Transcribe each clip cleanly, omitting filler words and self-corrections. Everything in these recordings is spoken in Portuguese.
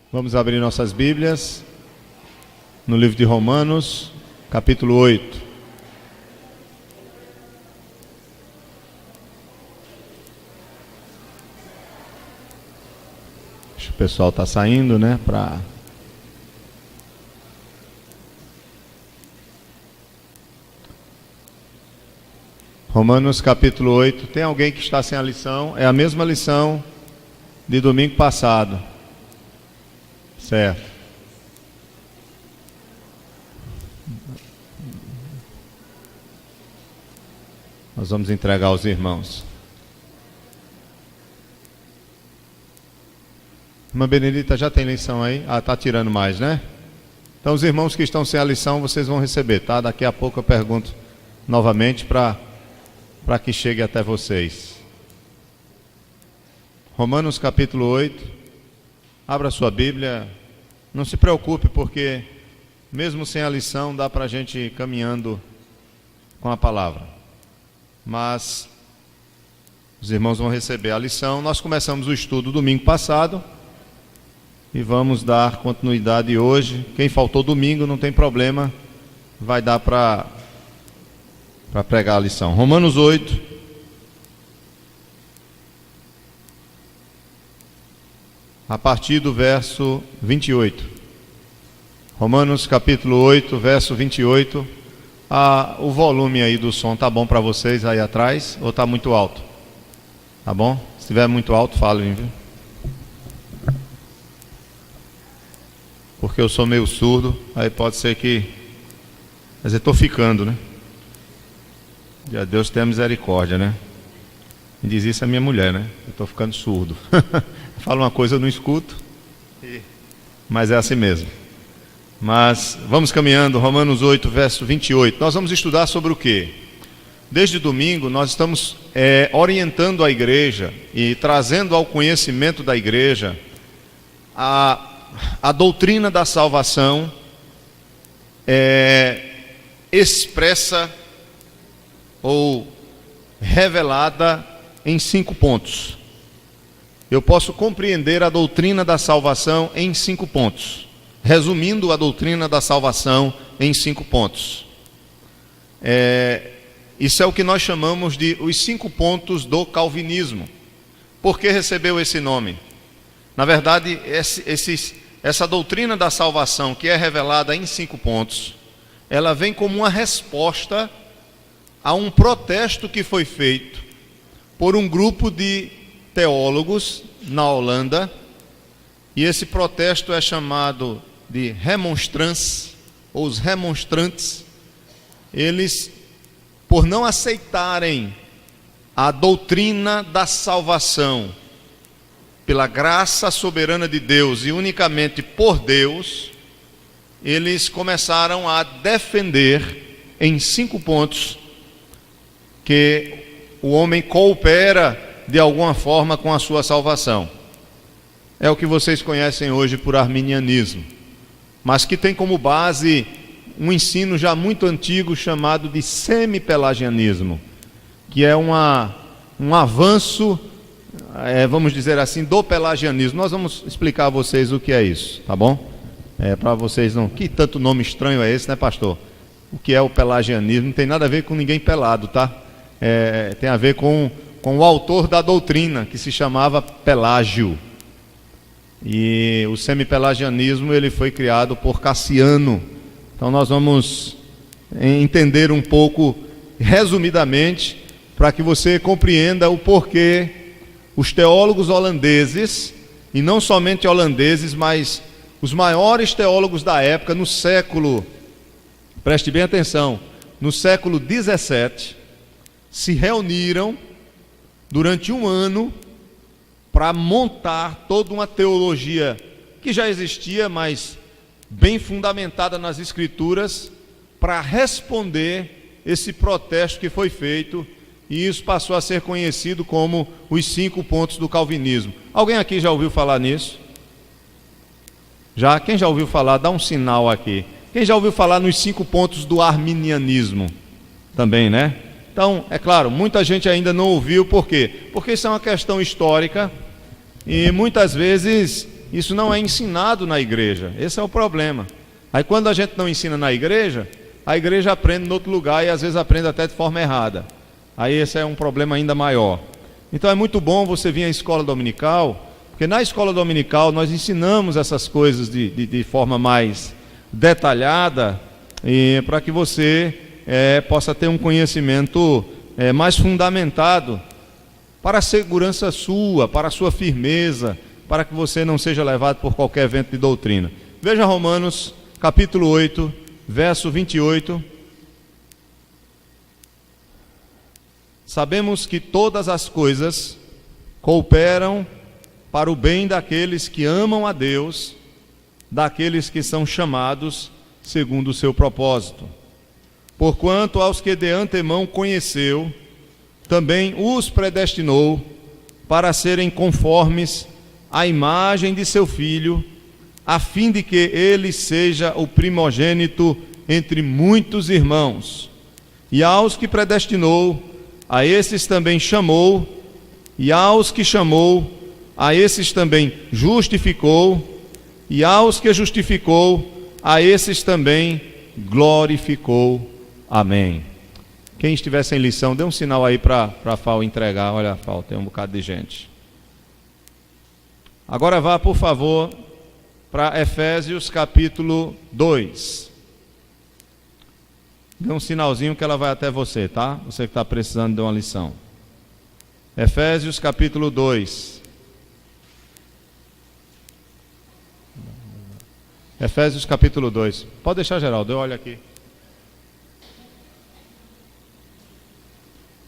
Vamos abrir nossas Bíblias no livro de Romanos, capítulo 8. O pessoal está saindo, né? Romanos capítulo 8. Tem alguém que está sem a lição? É a mesma lição de domingo passado. Certo. Nós vamos entregar aos irmãos. Irmã Benedita, já tem lição aí? Ah, está tirando mais, né? Então os irmãos que estão sem a lição, vocês vão receber, tá? Daqui a pouco eu pergunto novamente para que chegue até vocês. Romanos capítulo 8. Abra sua Bíblia. Não se preocupe, porque mesmo sem a lição dá para a gente ir caminhando com a palavra. Mas os irmãos vão receber a lição. Nós começamos o estudo domingo passado e vamos dar continuidade hoje. Quem faltou domingo não tem problema, vai dar para pregar a lição. Romanos 8. A partir do verso 28. Romanos capítulo 8, verso 28. O volume aí do som tá bom para vocês aí atrás ou tá muito alto? Tá bom? Se estiver muito alto, falem, viu? Porque eu sou meio surdo, aí pode ser que... Mas eu estou ficando, né? E a Deus tenha misericórdia, né? Me diz isso a minha mulher, né? Eu estou ficando surdo. Fala uma coisa, eu não escuto, mas é assim mesmo. Mas vamos caminhando, Romanos 8, verso 28. Nós vamos estudar sobre o quê? Desde domingo nós estamos orientando a igreja e trazendo ao conhecimento da igreja a doutrina da salvação expressa ou revelada em 5 pontos. Eu posso compreender a doutrina da salvação em 5 pontos. Resumindo a doutrina da salvação em 5 pontos. Isso é o que nós chamamos de os 5 pontos do calvinismo. Por que recebeu esse nome? Na verdade, essa doutrina da salvação, que é revelada em 5 pontos, ela vem como uma resposta a um protesto que foi feito por um grupo de teólogos na Holanda, e esse protesto é chamado de remonstrants, ou os remonstrantes. Eles, por não aceitarem a doutrina da salvação pela graça soberana de Deus e unicamente por Deus, eles começaram a defender em 5 pontos que o homem coopera de alguma forma com a sua salvação. É o que vocês conhecem hoje por arminianismo, mas que tem como base um ensino já muito antigo chamado de semi-pelagianismo, que é um avanço, vamos dizer assim, do pelagianismo. Nós vamos explicar a vocês o que é isso, tá bom? Para vocês não... Que tanto nome estranho é esse, né, pastor? O que é o pelagianismo? Não tem nada a ver com ninguém pelado, tá? Tem a ver com o autor da doutrina, que se chamava Pelágio. E o semi-pelagianismo ele foi criado por Cassiano. Então nós vamos entender um pouco, resumidamente, para que você compreenda o porquê os teólogos holandeses, e não somente holandeses, mas os maiores teólogos da época, no século, preste bem atenção, no século 17, se reuniram durante um ano para montar toda uma teologia que já existia, mas bem fundamentada nas Escrituras, para responder esse protesto que foi feito, e isso passou a ser conhecido como os 5 pontos do calvinismo. Alguém aqui já ouviu falar nisso? Já? Quem já ouviu falar? Dá um sinal aqui. Quem já ouviu falar nos 5 pontos do arminianismo? Também, né? Então, é claro, muita gente ainda não ouviu. Por quê? Porque isso é uma questão histórica e muitas vezes isso não é ensinado na igreja. Esse é o problema. Aí quando a gente não ensina na igreja, a igreja aprende em outro lugar e às vezes aprende até de forma errada. Aí esse é um problema ainda maior. Então é muito bom você vir à escola dominical, porque na escola dominical nós ensinamos essas coisas de forma mais detalhada, para que você possa ter um conhecimento mais fundamentado para a segurança sua, para a sua firmeza, para que você não seja levado por qualquer vento de doutrina. Veja Romanos capítulo 8, verso 28. Sabemos que todas as coisas cooperam para o bem daqueles que amam a Deus, daqueles que são chamados segundo o seu propósito. Porquanto aos que de antemão conheceu, também os predestinou para serem conformes à imagem de seu Filho, a fim de que ele seja o primogênito entre muitos irmãos. E aos que predestinou, a esses também chamou, e aos que chamou, a esses também justificou, e aos que justificou, a esses também glorificou. Amém. Quem estiver sem lição, dê um sinal aí para a FAO entregar. Olha, FAO, tem um bocado de gente. Agora vá, por favor, para Efésios capítulo 2. Dê um sinalzinho que ela vai até você, tá? Você que está precisando de uma lição. Efésios capítulo 2. Efésios capítulo 2. Pode deixar, Geraldo, eu olho aqui.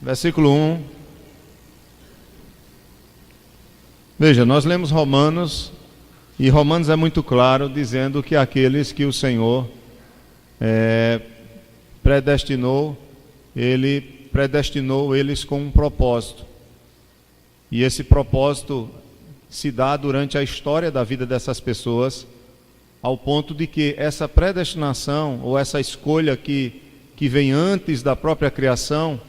Versículo 1. Veja, nós lemos Romanos, e Romanos é muito claro, dizendo que aqueles que o Senhor predestinou, Ele predestinou eles com um propósito. E esse propósito se dá durante a história da vida dessas pessoas, ao ponto de que essa predestinação, ou essa escolha que vem antes da própria criação,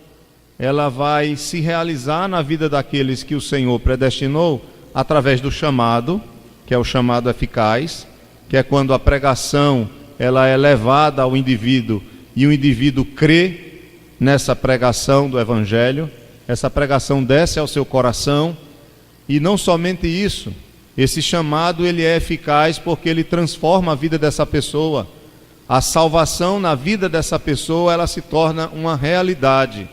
ela vai se realizar na vida daqueles que o Senhor predestinou através do chamado, que é o chamado eficaz, que é quando a pregação ela é levada ao indivíduo e o indivíduo crê nessa pregação do Evangelho, essa pregação desce ao seu coração, e não somente isso, esse chamado ele é eficaz porque ele transforma a vida dessa pessoa. A salvação na vida dessa pessoa, ela se torna uma realidade.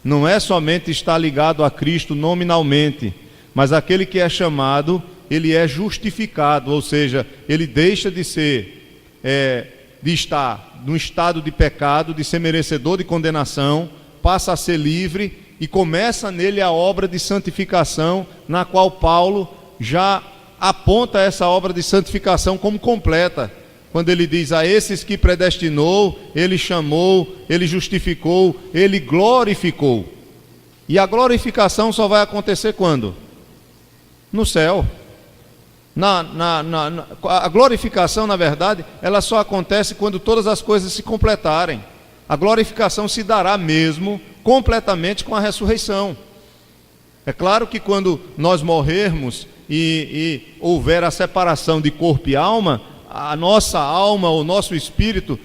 Não é somente estar ligado a Cristo nominalmente, mas aquele que é chamado, ele é justificado, ou seja, ele deixa de ser, de estar no estado de pecado, de ser merecedor de condenação, passa a ser livre e começa nele a obra de santificação, na qual Paulo já aponta essa obra de santificação como completa. Quando ele diz: a esses que predestinou, ele chamou, ele justificou, ele glorificou. E a glorificação só vai acontecer quando? No céu. A glorificação, na verdade, ela só acontece quando todas as coisas se completarem. A glorificação se dará mesmo completamente com a ressurreição. É claro que quando nós morrermos e houver a separação de corpo e alma, a nossa alma, o nosso espírito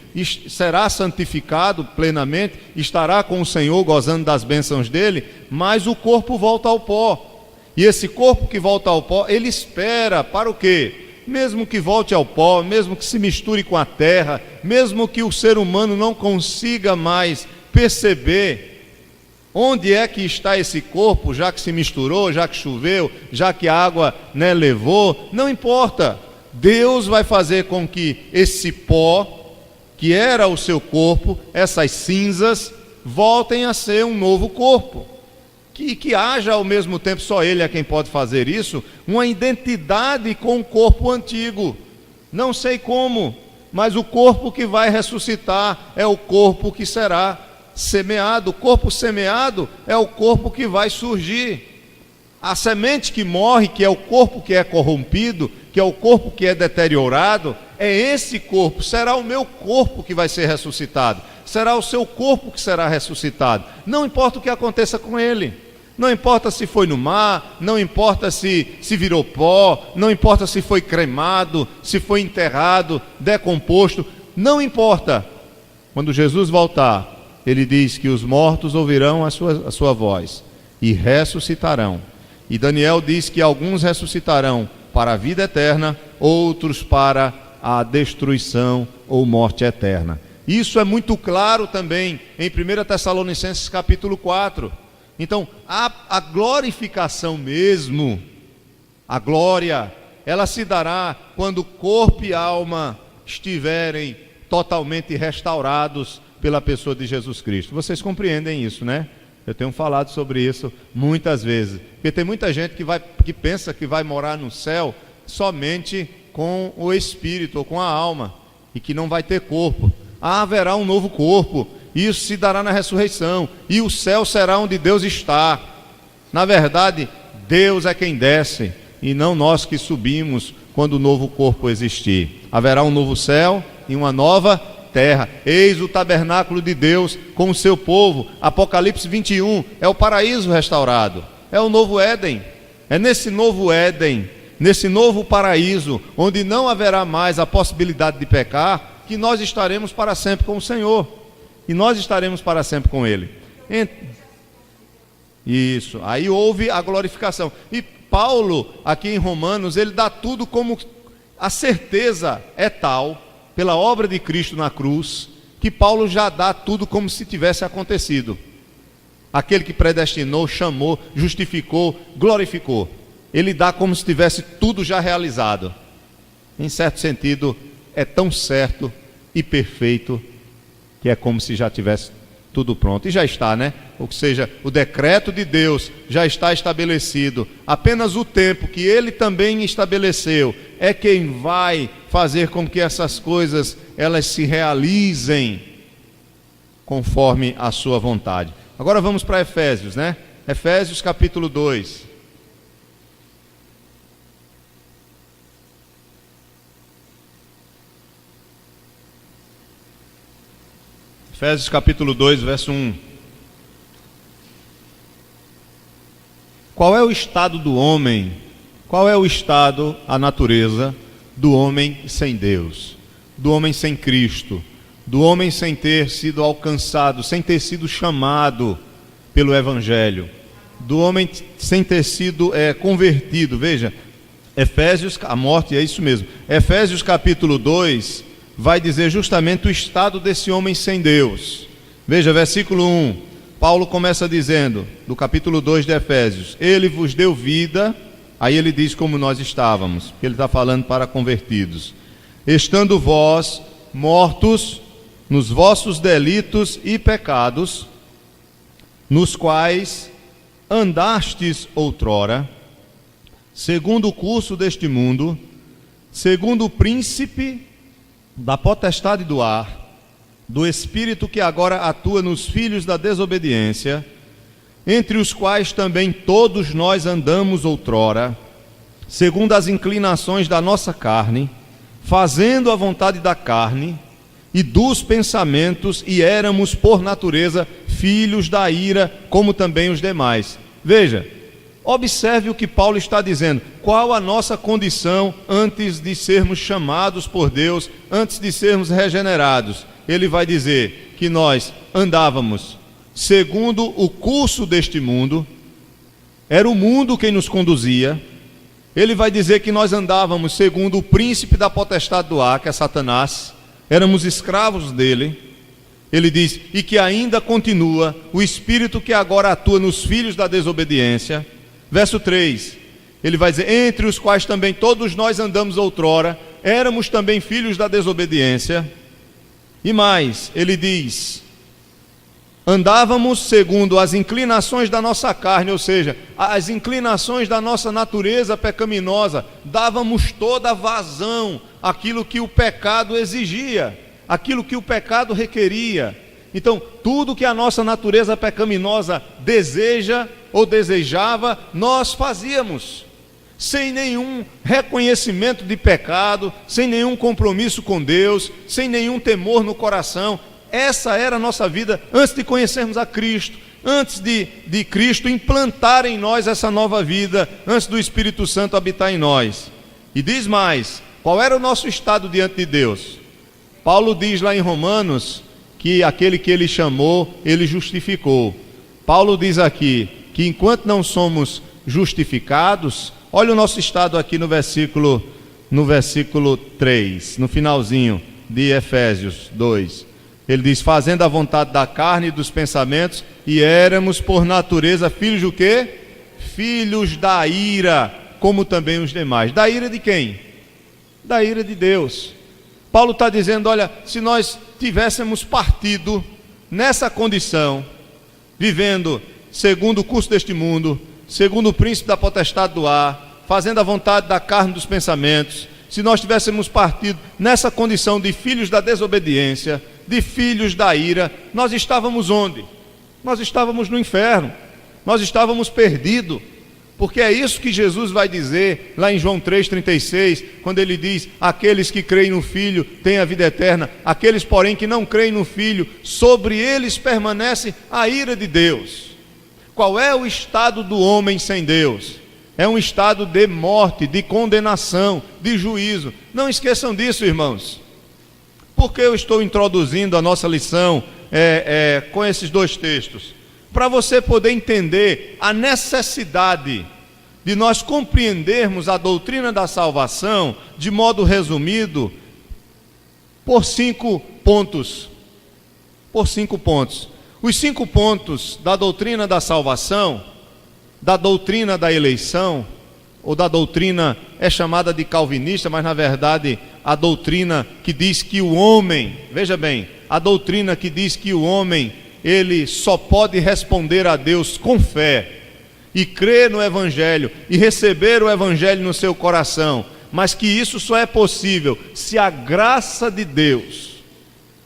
será santificado plenamente, estará com o Senhor gozando das bênçãos dele, mas o corpo volta ao pó. E esse corpo que volta ao pó, ele espera para o quê? Mesmo que volte ao pó, mesmo que se misture com a terra, mesmo que o ser humano não consiga mais perceber onde é que está esse corpo, já que se misturou, já que choveu, já que a água levou, não importa. Deus vai fazer com que esse pó, que era o seu corpo, essas cinzas, voltem a ser um novo corpo. Que haja ao mesmo tempo, só Ele é quem pode fazer isso, uma identidade com o corpo antigo. Não sei como, mas o corpo que vai ressuscitar é o corpo que será semeado. O corpo semeado é o corpo que vai surgir. A semente que morre, que é o corpo que é corrompido, que é o corpo que é deteriorado, é esse corpo, será o meu corpo que vai ser ressuscitado, será o seu corpo que será ressuscitado, não importa o que aconteça com ele. Não importa se foi no mar, não importa se virou pó, não importa se foi cremado, se foi enterrado, decomposto, não importa. Quando Jesus voltar, ele diz que os mortos ouvirão a sua voz e ressuscitarão. E Daniel diz que alguns ressuscitarão para a vida eterna, outros para a destruição ou morte eterna. Isso é muito claro também em 1 Tessalonicenses capítulo 4. Então, a glorificação mesmo, a glória, ela se dará quando corpo e alma estiverem totalmente restaurados pela pessoa de Jesus Cristo. Vocês compreendem isso, né? Eu tenho falado sobre isso muitas vezes, porque tem muita gente que pensa que vai morar no céu somente com o espírito ou com a alma, e que não vai ter corpo. Haverá um novo corpo, isso se dará na ressurreição, e o céu será onde Deus está. Na verdade, Deus é quem desce, e não nós que subimos quando o novo corpo existir. Haverá um novo céu e uma nova terra. Eis o tabernáculo de Deus com o seu povo. Apocalipse 21 é o paraíso restaurado, é o novo Éden. É nesse novo Éden, nesse novo paraíso, onde não haverá mais a possibilidade de pecar, que nós estaremos para sempre com o Senhor, e nós estaremos para sempre com Ele. Isso, aí houve a glorificação. E Paulo, aqui em Romanos, ele dá tudo como a certeza é tal, pela obra de Cristo na cruz, que Paulo já dá tudo como se tivesse acontecido. Aquele que predestinou, chamou, justificou, glorificou. Ele dá como se tivesse tudo já realizado. Em certo sentido, é tão certo e perfeito que é como se já tivesse tudo pronto. E já está, né? Ou seja, o decreto de Deus já está estabelecido. Apenas o tempo que Ele também estabeleceu é quem vai fazer com que essas coisas elas se realizem conforme a sua vontade. Agora vamos para Efésios, né? Efésios capítulo 2. Efésios capítulo 2, verso 1. Qual é o estado do homem? Qual é o estado, a natureza do homem sem Deus? Do homem sem Cristo? Do homem sem ter sido alcançado, sem ter sido chamado pelo Evangelho? Do homem sem ter sido convertido? Veja, Efésios, a morte é isso mesmo. Efésios capítulo 2 vai dizer justamente o estado desse homem sem Deus. Veja, versículo 1, Paulo começa dizendo, do capítulo 2 de Efésios, Ele vos deu vida, aí ele diz como nós estávamos, porque ele está falando para convertidos, estando vós mortos nos vossos delitos e pecados, nos quais andastes outrora, segundo o curso deste mundo, segundo o príncipe da potestade do ar, do espírito que agora atua nos filhos da desobediência, entre os quais também todos nós andamos outrora, segundo as inclinações da nossa carne, fazendo a vontade da carne e dos pensamentos, e éramos por natureza filhos da ira, como também os demais. Veja, observe o que Paulo está dizendo. Qual a nossa condição antes de sermos chamados por Deus, antes de sermos regenerados? Ele vai dizer que nós andávamos segundo o curso deste mundo, era o mundo quem nos conduzia. Ele vai dizer que nós andávamos segundo o príncipe da potestade do ar, que é Satanás, éramos escravos dele. Ele diz, e que ainda continua o espírito que agora atua nos filhos da desobediência. Verso 3, ele vai dizer, entre os quais também todos nós andamos outrora, éramos também filhos da desobediência. E mais, ele diz, andávamos segundo as inclinações da nossa carne, ou seja, as inclinações da nossa natureza pecaminosa, dávamos toda vazão àquilo que o pecado exigia, aquilo que o pecado requeria. Então, tudo que a nossa natureza pecaminosa deseja ou desejava, nós fazíamos, sem nenhum reconhecimento de pecado, sem nenhum compromisso com Deus, sem nenhum temor no coração. Essa era a nossa vida antes de conhecermos a Cristo. antes de Cristo implantar em nós essa nova vida, antes do Espírito Santo habitar em nós. E diz mais, qual era o nosso estado diante de Deus? Paulo diz lá em Romanos que aquele que ele chamou, ele justificou. Paulo diz aqui que enquanto não somos justificados, olha o nosso estado aqui no versículo 3, no finalzinho de Efésios 2. Ele diz, fazendo a vontade da carne e dos pensamentos, e éramos por natureza filhos do quê? Filhos da ira, como também os demais. Da ira de quem? Da ira de Deus. Paulo está dizendo, olha, se nós tivéssemos partido nessa condição, vivendo segundo o curso deste mundo, segundo o príncipe da potestade do ar, fazendo a vontade da carne e dos pensamentos, se nós tivéssemos partido nessa condição de filhos da desobediência, de filhos da ira, nós estávamos onde? Nós estávamos no inferno, nós estávamos perdidos, porque é isso que Jesus vai dizer lá em João 3,36, quando ele diz, aqueles que creem no Filho têm a vida eterna, aqueles porém que não creem no Filho, sobre eles permanece a ira de Deus. Qual é o estado do homem sem Deus? É um estado de morte, de condenação, de juízo. Não esqueçam disso, irmãos. Por que eu estou introduzindo a nossa lição com esses dois textos? Para você poder entender a necessidade de nós compreendermos a doutrina da salvação, de modo resumido, por 5 pontos. Por 5 pontos. Os 5 pontos da doutrina da salvação, da doutrina da eleição, ou da doutrina é chamada de calvinista, mas na verdade a doutrina que diz que o homem, veja bem, a doutrina que diz que o homem, ele só pode responder a Deus com fé, e crer no Evangelho, e receber o Evangelho no seu coração, mas que isso só é possível se a graça de Deus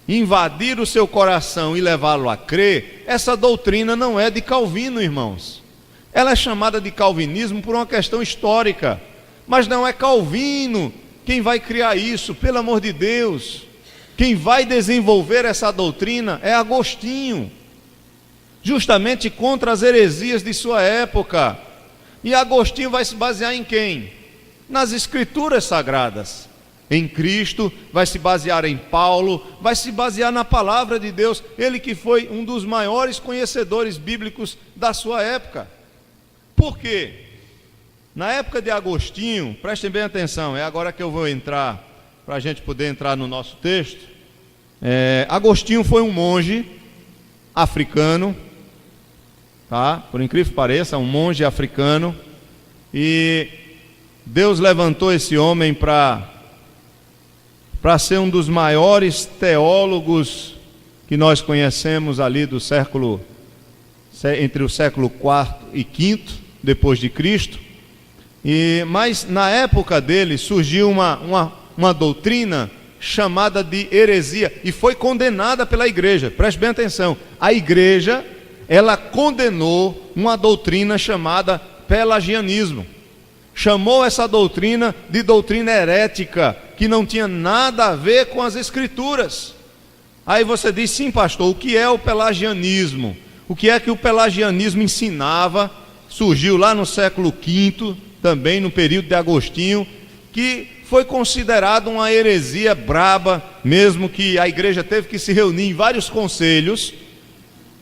invadir o seu coração e levá-lo a crer. Essa doutrina não é de Calvino, irmãos. Ela é chamada de calvinismo por uma questão histórica, mas não é Calvino quem vai criar isso, pelo amor de Deus. Quem vai desenvolver essa doutrina é Agostinho, justamente contra as heresias de sua época. E Agostinho vai se basear em quem? Nas Escrituras Sagradas. Em Cristo, vai se basear em Paulo, vai se basear na palavra de Deus, ele que foi um dos maiores conhecedores bíblicos da sua época. Por quê? Na época de Agostinho, prestem bem atenção, é agora que eu vou entrar, para a gente poder entrar no nosso texto. Agostinho foi um monge africano, tá? Por incrível que pareça, um monge africano, e Deus levantou esse homem para ser um dos maiores teólogos que nós conhecemos ali do século, entre o século IV e V depois de Cristo. Mas na época dele surgiu uma doutrina chamada de heresia, e foi condenada pela igreja. Preste bem atenção, a igreja, ela condenou uma doutrina chamada pelagianismo, chamou essa doutrina de doutrina herética, que não tinha nada a ver com as Escrituras. Aí você diz, sim pastor, o que é o pelagianismo? O que é que o pelagianismo ensinava? Surgiu lá no século V, também no período de Agostinho, que foi considerado uma heresia braba, mesmo que a igreja teve que se reunir em vários conselhos.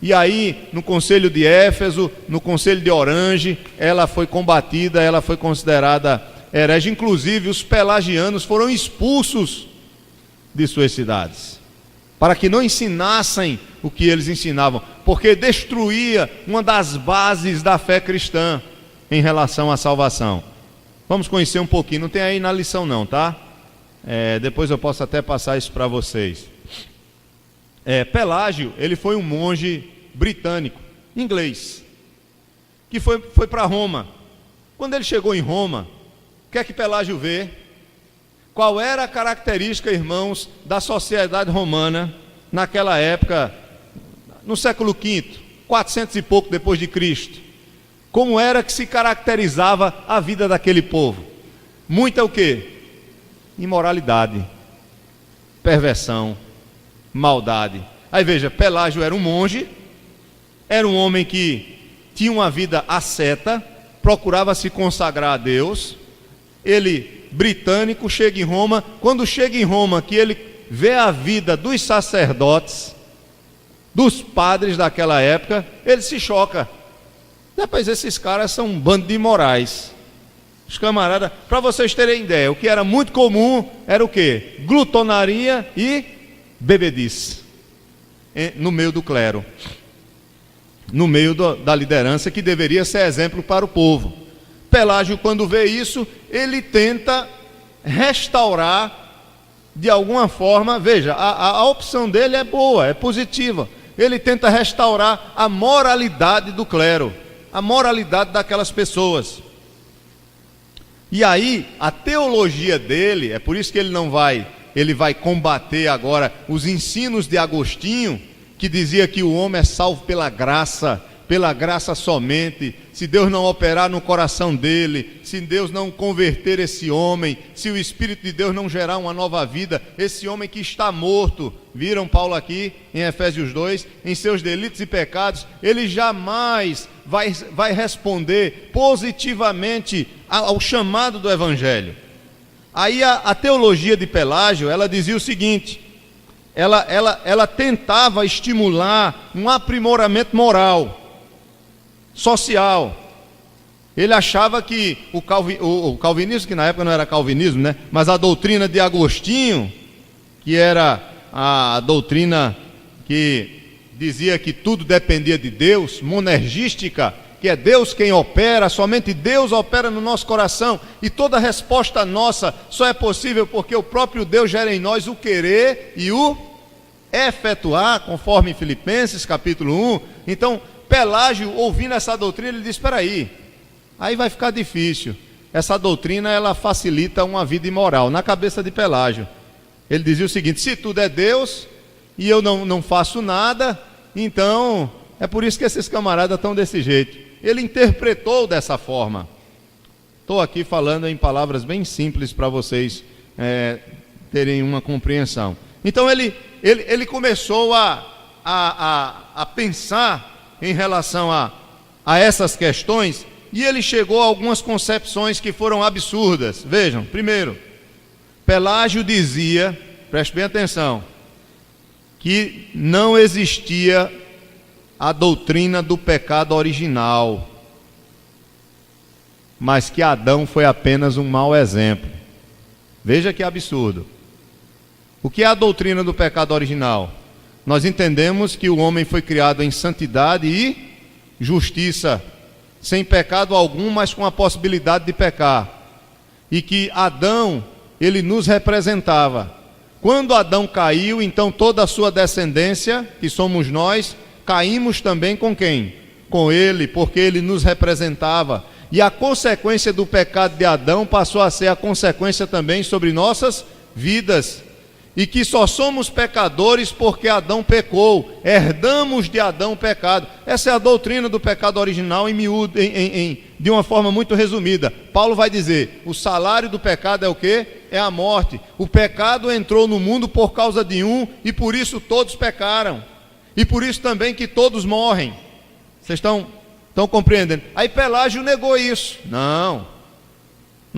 E aí, no conselho de Éfeso, no conselho de Orange, ela foi combatida, ela foi considerada herege. Inclusive, os pelagianos foram expulsos de suas cidades, para que não ensinassem o que eles ensinavam, porque destruía uma das bases da fé cristã em relação à salvação. Vamos conhecer um pouquinho, não tem aí na lição não, tá? Depois eu posso até passar isso para vocês. Pelágio, ele foi um monge britânico, inglês, que foi para Roma. Quando ele chegou em Roma, o que é que Pelágio vê? Qual era a característica, irmãos, da sociedade romana naquela época, no século V, 400 e pouco depois de Cristo? Como era que se caracterizava a vida daquele povo? Muita o quê? Imoralidade, perversão, maldade. Aí veja, Pelágio era um monge, era um homem que tinha uma vida asceta, procurava se consagrar a Deus. Ele, britânico, chega em Roma. Quando chega em Roma, que ele vê a vida dos sacerdotes, dos padres daquela época, ele se choca. Depois, esses caras são um bando de imorais. Os camaradas, para vocês terem ideia, o que era muito comum era o quê? Glutonaria e bebedice no meio do clero, no meio da liderança, que deveria ser exemplo para o povo. Pelágio, quando vê isso, ele tenta restaurar de alguma forma. Veja, a opção dele é boa, é positiva. Ele tenta restaurar a moralidade do clero, a moralidade daquelas pessoas. E aí, a teologia dele, é por isso que ele vai combater agora os ensinos de Agostinho, que dizia que o homem é salvo pela graça somente. Se Deus não operar no coração dele, se Deus não converter esse homem, se o Espírito de Deus não gerar uma nova vida, esse homem que está morto, viram Paulo aqui em Efésios 2, em seus delitos e pecados, ele jamais vai responder positivamente ao chamado do Evangelho. Aí a teologia de Pelágio, ela dizia o seguinte: ela tentava estimular um aprimoramento moral, social. Ele achava que o calvinismo, que na época não era calvinismo, né? Mas a doutrina de Agostinho, que era a doutrina que dizia que tudo dependia de Deus, monergística, que é Deus quem opera, somente Deus opera no nosso coração, e toda resposta nossa só é possível porque o próprio Deus gera em nós o querer e o efetuar, conforme Filipenses capítulo 1. Então, Pelágio, ouvindo essa doutrina, ele diz: espera aí vai ficar difícil. Essa doutrina, ela facilita uma vida imoral. Na cabeça de Pelágio, ele dizia o seguinte: se tudo é Deus e eu não faço nada, então é por isso que esses camaradas estão desse jeito. Ele interpretou dessa forma. Estou aqui falando em palavras bem simples para vocês terem uma compreensão. Então ele começou a pensar em relação a essas questões, e ele chegou a algumas concepções que foram absurdas. Vejam, primeiro, Pelágio dizia, preste bem atenção, que não existia a doutrina do pecado original, mas que Adão foi apenas um mau exemplo. Veja que absurdo. O que é a doutrina do pecado original? Nós entendemos que o homem foi criado em santidade e justiça, sem pecado algum, mas com a possibilidade de pecar, e que Adão, ele nos representava. Quando Adão caiu, então toda a sua descendência, que somos nós, caímos também com quem? Com ele, porque ele nos representava. E a consequência do pecado de Adão passou a ser a consequência também sobre nossas vidas. E que só somos pecadores porque Adão pecou, herdamos de Adão o pecado. Essa é a doutrina do pecado original de uma forma muito resumida. Paulo vai dizer: o salário do pecado é o quê? É a morte. O pecado entrou no mundo por causa de um, e por isso todos pecaram. E por isso também que todos morrem. Vocês estão compreendendo? Aí Pelágio negou isso. Não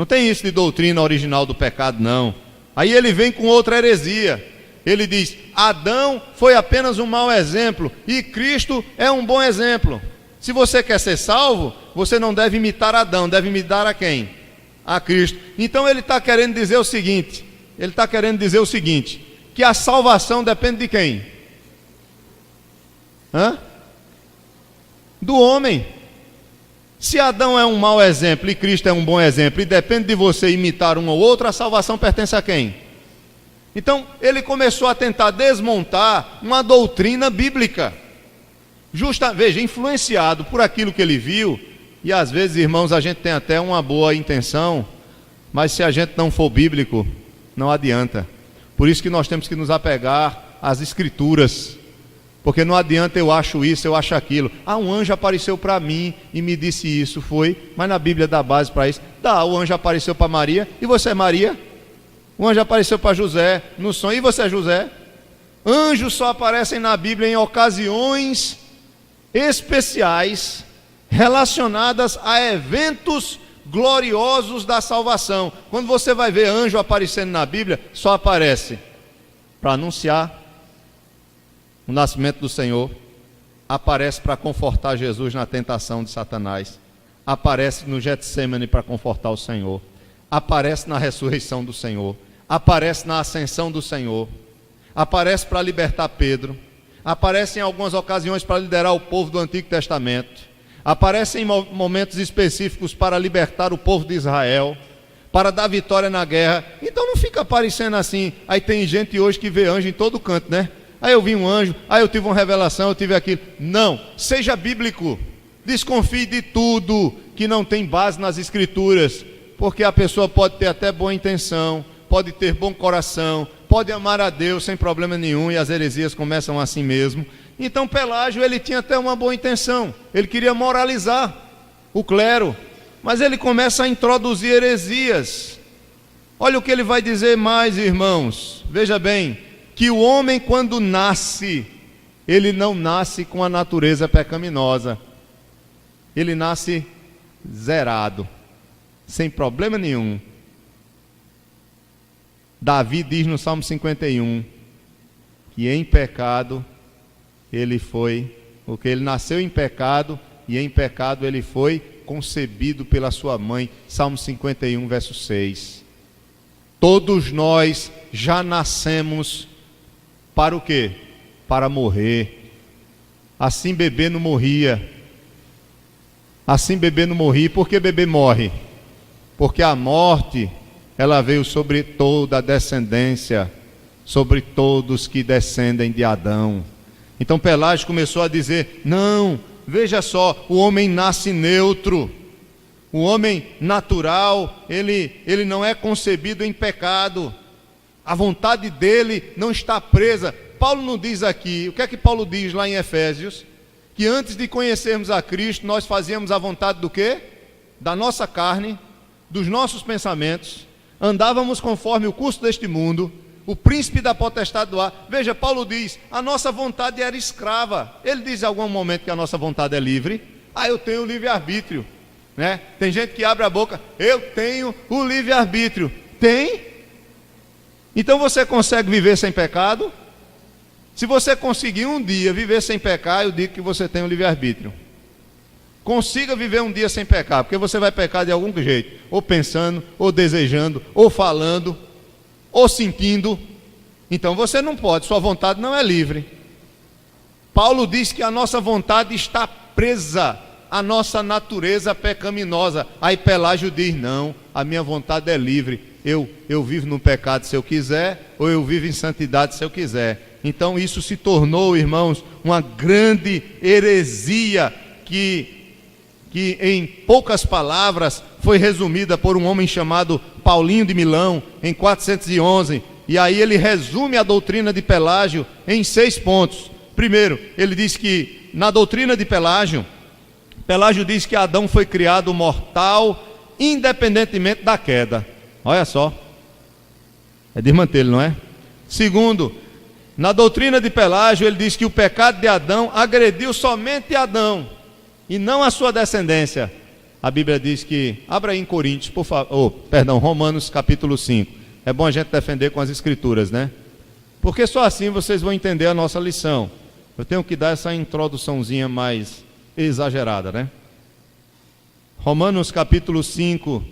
tem isso de doutrina original do pecado, não. Aí ele vem com outra heresia. Ele diz: Adão foi apenas um mau exemplo e Cristo é um bom exemplo. Se você quer ser salvo, você não deve imitar Adão, deve imitar a quem? A Cristo. Então ele está querendo dizer o seguinte: que a salvação depende de quem? Do homem. Se Adão é um mau exemplo e Cristo é um bom exemplo, e depende de você imitar um ou outro, a salvação pertence a quem? Então ele começou a tentar desmontar uma doutrina bíblica, veja, influenciado por aquilo que ele viu. E às vezes, irmãos, a gente tem até uma boa intenção, mas se a gente não for bíblico, não adianta. Por isso que nós temos que nos apegar às Escrituras, porque não adianta eu acho isso, eu acho aquilo. Um anjo apareceu para mim e me disse isso, mas na Bíblia dá base para isso. O anjo apareceu para Maria, e você é Maria? O anjo apareceu para José no sonho, e você é José? Anjos só aparecem na Bíblia em ocasiões especiais relacionadas a eventos gloriosos da salvação. Quando você vai ver anjo aparecendo na Bíblia, só aparece para anunciar o nascimento do Senhor, aparece para confortar Jesus na tentação de Satanás, aparece no Getsêmani para confortar o Senhor, aparece na ressurreição do Senhor, aparece na ascensão do Senhor, aparece para libertar Pedro, aparece em algumas ocasiões para liderar o povo do Antigo Testamento, aparece em momentos específicos para libertar o povo de Israel, para dar vitória na guerra. Então não fica aparecendo assim. Aí tem gente hoje que vê anjo em todo canto, né? Aí eu vi um anjo, aí eu tive uma revelação, eu tive aquilo. Não, seja bíblico. Desconfie de tudo que não tem base nas Escrituras, porque a pessoa pode ter até boa intenção, pode ter bom coração, pode amar a Deus sem problema nenhum, e as heresias começam assim mesmo. Então Pelágio, ele tinha até uma boa intenção, ele queria moralizar o clero, mas ele começa a introduzir heresias. Olha o que ele vai dizer mais, irmãos, veja bem, que o homem quando nasce, ele não nasce com a natureza pecaminosa, ele nasce zerado, sem problema nenhum. Davi diz no Salmo 51, que em pecado ele foi, porque ele nasceu em pecado, e em pecado ele foi concebido pela sua mãe. Salmo 51, verso 6. Todos nós já nascemos para o quê? Para morrer. Assim bebê não morria. Assim bebê não morria. Por que bebê morre? Porque a morte, ela veio sobre toda a descendência, sobre todos que descendem de Adão. Então Pelágio começou a dizer, não, veja só, o homem nasce neutro, o homem natural, ele não é concebido em pecado, a vontade dele não está presa. Paulo não diz aqui, o que é que Paulo diz lá em Efésios? Que antes de conhecermos a Cristo, nós fazíamos a vontade do quê? Da nossa carne, dos nossos pensamentos, andávamos conforme o curso deste mundo, o príncipe da potestade do ar. Veja, Paulo diz, a nossa vontade era escrava. Ele diz em algum momento que a nossa vontade é livre. Eu tenho o livre-arbítrio, né? Tem gente que abre a boca, eu tenho o livre-arbítrio. Tem? Então você consegue viver sem pecado? Se você conseguir um dia viver sem pecar, eu digo que você tem o livre-arbítrio. Consiga viver um dia sem pecar, porque você vai pecar de algum jeito, ou pensando, ou desejando, ou falando, ou sentindo. Então você não pode, sua vontade não é livre. Paulo diz que a nossa vontade está presa à nossa natureza pecaminosa. Aí Pelágio diz, não, a minha vontade é livre, eu vivo no pecado se eu quiser, ou eu vivo em santidade se eu quiser. Então isso se tornou, irmãos, uma grande heresia que em poucas palavras foi resumida por um homem chamado Paulinho de Milão em 411, e aí ele resume a doutrina de Pelágio em 6 pontos. Primeiro, ele diz que na doutrina de Pelágio diz que Adão foi criado mortal independentemente da queda. Olha só, é desmantelho, não é? Segundo, na doutrina de Pelágio ele diz que o pecado de Adão agrediu somente Adão e não a sua descendência. A Bíblia diz que, abra aí em Coríntios, por favor, Romanos capítulo 5. É bom a gente defender com as Escrituras, né? Porque só assim vocês vão entender a nossa lição. Eu tenho que dar essa introduçãozinha mais exagerada, né? Romanos capítulo 5.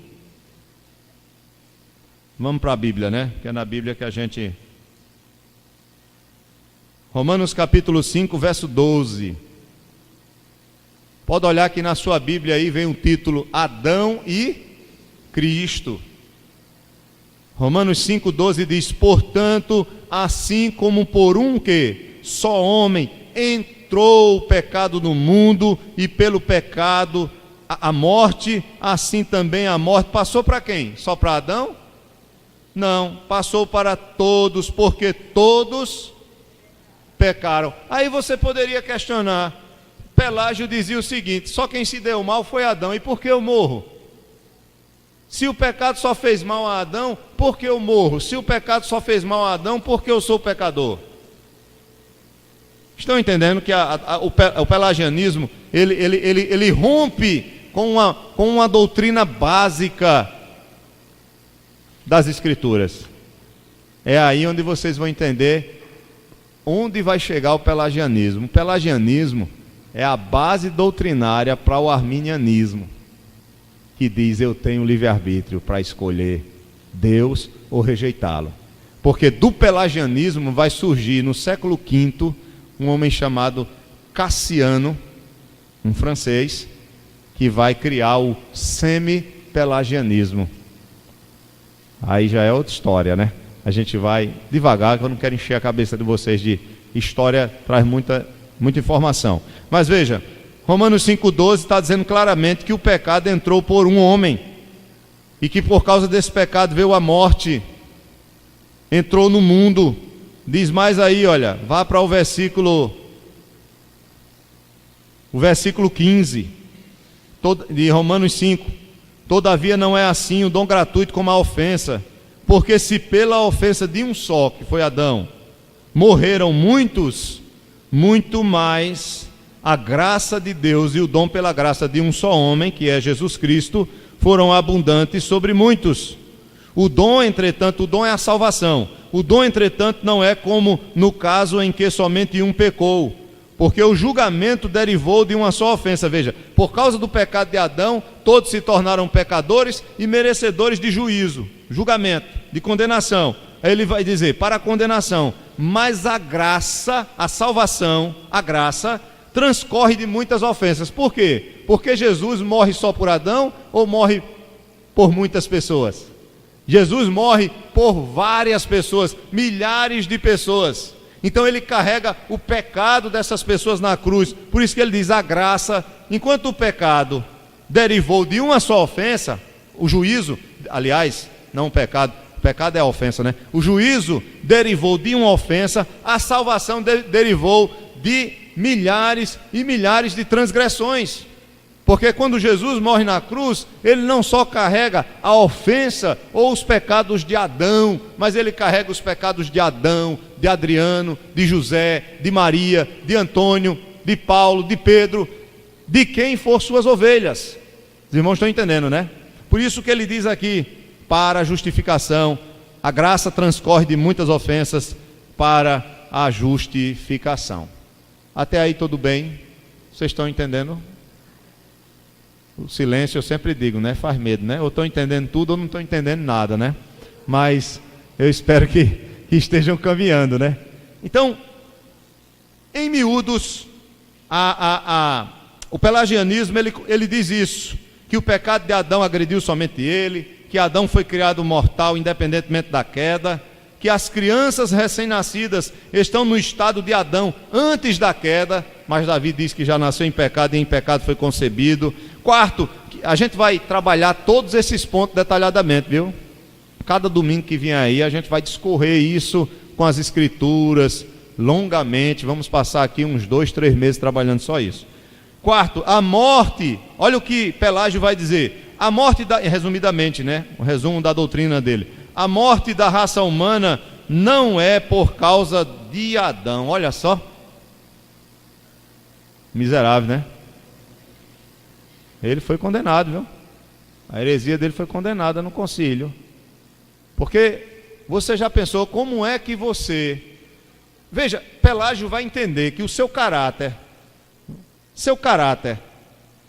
Vamos para a Bíblia, né? Que é na Bíblia que a gente... Romanos capítulo 5, verso 12. Pode olhar que na sua Bíblia aí vem o título Adão e Cristo. Romanos 5,12 diz, portanto, assim como por um que só homem entrou o pecado no mundo, e pelo pecado a morte, assim também a morte passou para quem? Só para Adão? Não, passou para todos, porque todos pecaram. Aí você poderia questionar, Pelágio dizia o seguinte, só quem se deu mal foi Adão, e por que eu morro? Se o pecado só fez mal a Adão, por que eu morro? Se o pecado só fez mal a Adão, por que eu sou pecador? Estão entendendo que o pelagianismo, ele rompe com uma doutrina básica das Escrituras. É aí onde vocês vão entender onde vai chegar o pelagianismo. O pelagianismo é a base doutrinária para o arminianismo, que diz: eu tenho livre-arbítrio para escolher Deus ou rejeitá-lo. Porque do pelagianismo vai surgir no século V um homem chamado Cassiano, um francês, que vai criar o semi-pelagianismo. Aí já é outra história, né? A gente vai devagar, que eu não quero encher a cabeça de vocês de história, traz muita informação. Mas veja, Romanos 5,12 está dizendo claramente que o pecado entrou por um homem, e que por causa desse pecado veio a morte, entrou no mundo. Diz mais aí, olha, vá para o versículo 15 de Romanos 5. Todavia não é assim o dom gratuito como a ofensa, porque se pela ofensa de um só, que foi Adão, morreram muitos, muito mais a graça de Deus e o dom pela graça de um só homem, que é Jesus Cristo, foram abundantes sobre muitos. O dom, entretanto, o dom é a salvação. O dom, entretanto, não é como no caso em que somente um pecou, porque o julgamento derivou de uma só ofensa. Veja, por causa do pecado de Adão, todos se tornaram pecadores e merecedores de juízo, julgamento, de condenação. Aí ele vai dizer, para a condenação, mas a graça, a salvação, a graça, transcorre de muitas ofensas. Por quê? Porque Jesus morre só por Adão ou morre por muitas pessoas? Jesus morre por várias pessoas, milhares de pessoas. Então ele carrega o pecado dessas pessoas na cruz. Por isso que ele diz: a graça, enquanto o pecado derivou de uma só ofensa, o juízo, aliás, não o pecado é a ofensa, né? O juízo derivou de uma ofensa, a salvação derivou de milhares e milhares de transgressões. Porque quando Jesus morre na cruz, ele não só carrega a ofensa ou os pecados de Adão, mas ele carrega os pecados de Adão, de Adriano, de José, de Maria, de Antônio, de Paulo, de Pedro, de quem for suas ovelhas. Os irmãos estão entendendo, né? Por isso que ele diz aqui, para a justificação, a graça transcorre de muitas ofensas para a justificação. Até aí tudo bem? Vocês estão entendendo? O silêncio, eu sempre digo, né? Faz medo, né? Ou estou entendendo tudo ou não estou entendendo nada, né? Mas eu espero que estejam caminhando, né? Então, em miúdos, o pelagianismo, ele diz isso, que o pecado de Adão agrediu somente ele, que Adão foi criado mortal independentemente da queda, que as crianças recém-nascidas estão no estado de Adão antes da queda, mas Davi diz que já nasceu em pecado e em pecado foi concebido. Quarto, a gente vai trabalhar todos esses pontos detalhadamente, viu? Cada domingo que vier aí a gente vai discorrer isso com as escrituras longamente. Vamos passar aqui uns 2, 3 meses trabalhando só isso. Quarto, a morte, olha o que Pelágio vai dizer. A morte, resumidamente, né? O resumo da doutrina dele. A morte da raça humana não é por causa de Adão. Olha só. Miserável, né? Ele foi condenado, viu? A heresia dele foi condenada no concílio. Porque você já pensou como é que você... Veja, Pelágio vai entender que o seu caráter,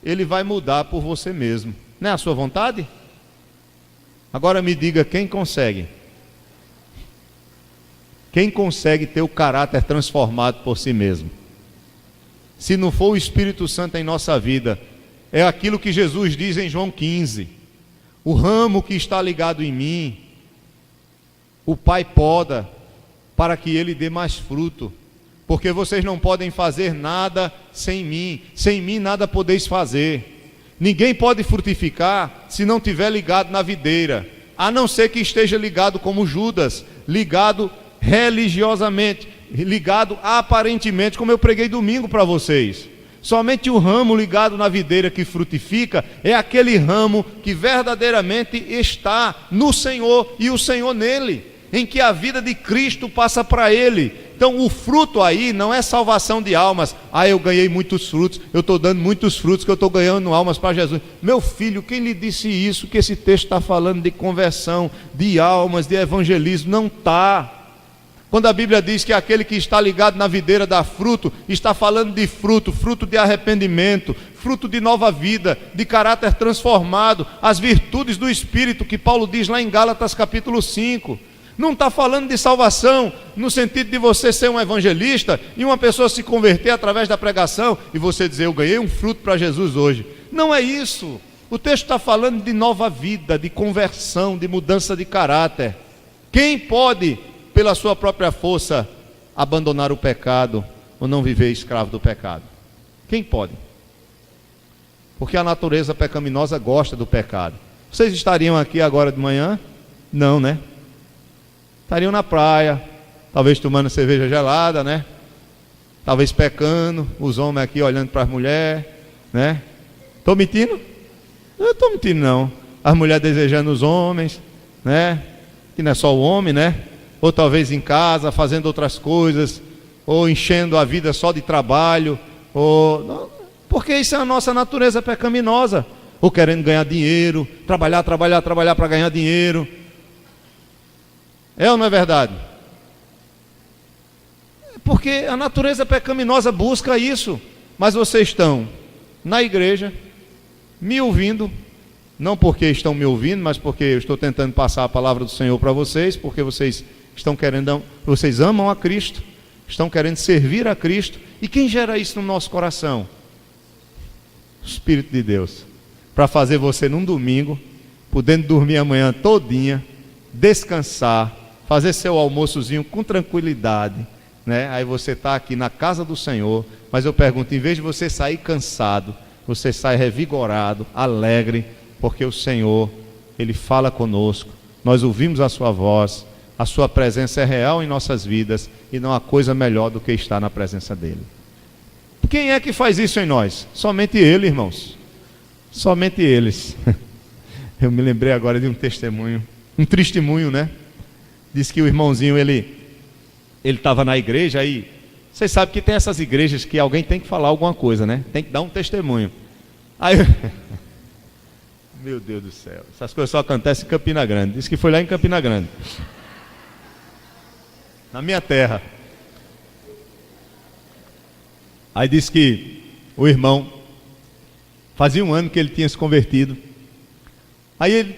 ele vai mudar por você mesmo. Não é a sua vontade? Agora me diga, quem consegue? Quem consegue ter o caráter transformado por si mesmo? Se não for o Espírito Santo em nossa vida, é aquilo que Jesus diz em João 15: o ramo que está ligado em mim, o Pai poda, para que ele dê mais fruto, porque vocês não podem fazer nada sem mim nada podeis fazer. Ninguém pode frutificar se não estiver ligado na videira, a não ser que esteja ligado como Judas, ligado religiosamente, ligado aparentemente, como eu preguei domingo para vocês. Somente o ramo ligado na videira que frutifica é aquele ramo que verdadeiramente está no Senhor e o Senhor nele, em que a vida de Cristo passa para ele, Então o fruto aí não é salvação de almas. Eu ganhei muitos frutos, eu estou dando muitos frutos, que eu estou ganhando almas para Jesus. Meu filho, quem lhe disse isso? Que esse texto está falando de conversão, de almas, de evangelismo? Não está. Quando a Bíblia diz que aquele que está ligado na videira dá fruto, está falando de fruto, fruto de arrependimento, fruto de nova vida, de caráter transformado, as virtudes do Espírito, que Paulo diz lá em Gálatas capítulo 5. Não está falando de salvação, no sentido de você ser um evangelista, e uma pessoa se converter através da pregação, e você dizer, eu ganhei um fruto para Jesus hoje. Não é isso. O texto está falando de nova vida, de conversão, de mudança de caráter. Quem pode, pela sua própria força, abandonar o pecado ou não viver escravo do pecado? Quem pode? Porque a natureza pecaminosa gosta do pecado. Vocês estariam aqui agora de manhã? Não, né? Estariam na praia, talvez tomando cerveja gelada, né? Talvez pecando, os homens aqui olhando para as mulheres, né? Estou mentindo? Não estou mentindo não. As mulheres desejando os homens, né? Que não é só o homem, né? Ou talvez em casa, fazendo outras coisas, ou enchendo a vida só de trabalho, porque isso é a nossa natureza pecaminosa, ou querendo ganhar dinheiro, trabalhar para ganhar dinheiro. É ou não é verdade? Porque a natureza pecaminosa busca isso. Mas vocês estão na igreja, me ouvindo, não porque estão me ouvindo, mas porque eu estou tentando passar a palavra do Senhor para vocês, porque vocês vocês amam a Cristo, estão querendo servir a Cristo. E quem gera isso no nosso coração? O Espírito de Deus, para fazer você num domingo, podendo dormir amanhã todinha, descansar, fazer seu almoçozinho com tranquilidade, né? Aí você está aqui na casa do Senhor. Mas eu pergunto, em vez de você sair cansado, você sai revigorado, alegre, porque o Senhor, Ele fala conosco, nós ouvimos a sua voz, a sua presença é real em nossas vidas, e não há coisa melhor do que estar na presença dEle. Quem é que faz isso em nós? Somente Ele, irmãos. Somente eles. Eu me lembrei agora de um testemunho, né? Diz que o irmãozinho, ele estava na igreja, aí vocês sabem que tem essas igrejas que alguém tem que falar alguma coisa, né? Tem que dar um testemunho. Aí, meu Deus do céu, essas coisas só acontecem em Campina Grande. Diz que foi lá em Campina Grande, na minha terra. Aí diz que o irmão fazia um ano que ele tinha se convertido. Aí ele,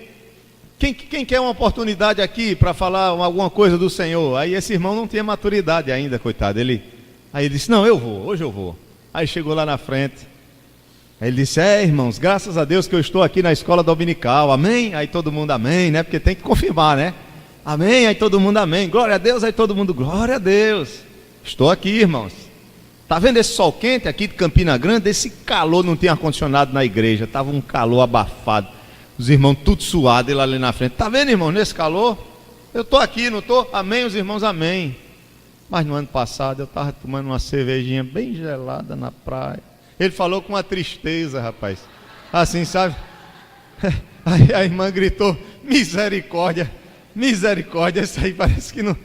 quem quer uma oportunidade aqui para falar alguma coisa do Senhor? Aí esse irmão não tinha maturidade ainda, coitado. Aí ele disse, não, eu vou, hoje eu vou. Aí chegou lá na frente. Aí ele disse, irmãos, graças a Deus que eu estou aqui na escola dominical, amém? Aí todo mundo amém, né? Porque tem que confirmar, né? Amém, aí todo mundo amém, glória a Deus, aí todo mundo, glória a Deus. Estou aqui, irmãos. Está vendo esse sol quente aqui de Campina Grande? Esse calor, não tinha ar-condicionado na igreja, estava um calor abafado. Os irmãos tudo suados, ele ali na frente. Está vendo, irmão, nesse calor? Eu estou aqui, não estou? Amém, os irmãos, amém. Mas no ano passado eu estava tomando uma cervejinha bem gelada na praia. Ele falou com uma tristeza, rapaz. Assim, sabe? Aí a irmã gritou, misericórdia, misericórdia. Esse aí parece que não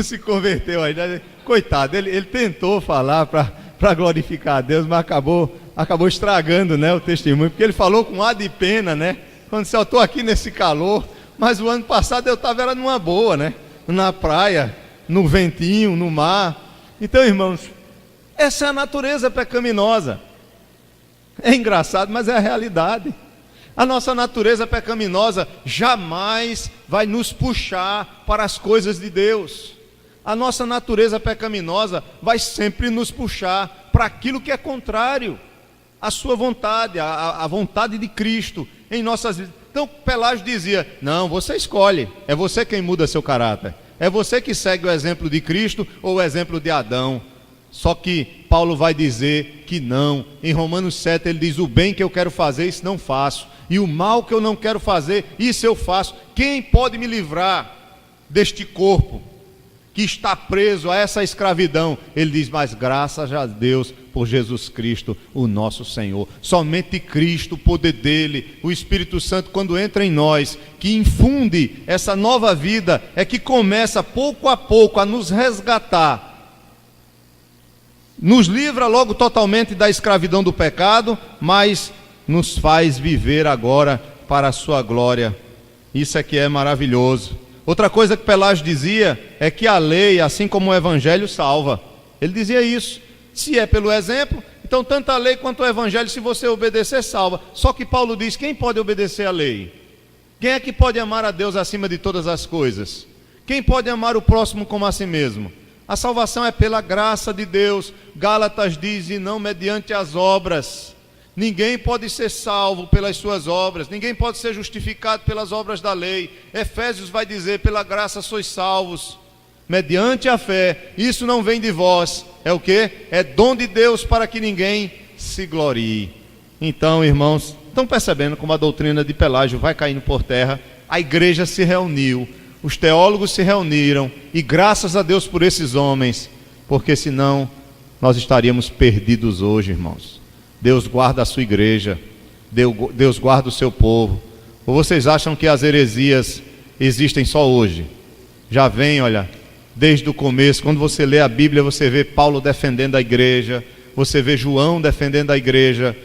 se converteu ainda. Coitado, ele tentou falar para glorificar a Deus, mas acabou estragando, né, o testemunho, porque ele falou com ar de pena, né? Quando disse, eu estou aqui nesse calor, mas o ano passado eu estava numa boa, né? Na praia, no ventinho, no mar. Então, irmãos, essa é a natureza pecaminosa. É engraçado, mas é a realidade. A nossa natureza pecaminosa jamais vai nos puxar para as coisas de Deus. A nossa natureza pecaminosa vai sempre nos puxar para aquilo que é contrário à sua vontade, à vontade de Cristo em nossas vidas. Então Pelágio dizia, não, você escolhe, é você quem muda seu caráter, é você que segue o exemplo de Cristo ou o exemplo de Adão. Só que Paulo vai dizer que não. Em Romanos 7 ele diz, o bem que eu quero fazer, isso não faço, e o mal que eu não quero fazer, isso eu faço. Quem pode me livrar deste corpo que está preso a essa escravidão? Ele diz, mas graças a Deus por Jesus Cristo, o nosso Senhor. Somente Cristo, o poder dele, o Espírito Santo, quando entra em nós, que infunde essa nova vida, é que começa pouco a pouco a nos resgatar nos livra logo totalmente da escravidão do pecado, mas nos faz viver agora para a sua glória. Isso é que é maravilhoso. Outra coisa que Pelágio dizia é que a lei, assim como o evangelho, salva. Ele dizia isso. Se é pelo exemplo, então tanto a lei quanto o evangelho, se você obedecer, salva. Só que Paulo diz: quem pode obedecer a lei? Quem é que pode amar a Deus acima de todas as coisas? Quem pode amar o próximo como a si mesmo? A salvação é pela graça de Deus. Gálatas diz: e não mediante as obras. Ninguém pode ser salvo pelas suas obras, ninguém pode ser justificado pelas obras da lei. Efésios vai dizer: pela graça sois salvos, mediante a fé. Isso não vem de vós, é o quê? É dom de Deus, para que ninguém se glorie. Então, irmãos, estão percebendo como a doutrina de Pelágio vai caindo por terra? A igreja se reuniu, os teólogos se reuniram, e graças a Deus por esses homens, porque senão nós estaríamos perdidos hoje, irmãos. Deus guarda a sua igreja, Deus guarda o seu povo. Ou vocês acham que as heresias existem só hoje? Já vem, olha, desde o começo. Quando você lê a Bíblia, você vê Paulo defendendo a igreja, você vê João defendendo a igreja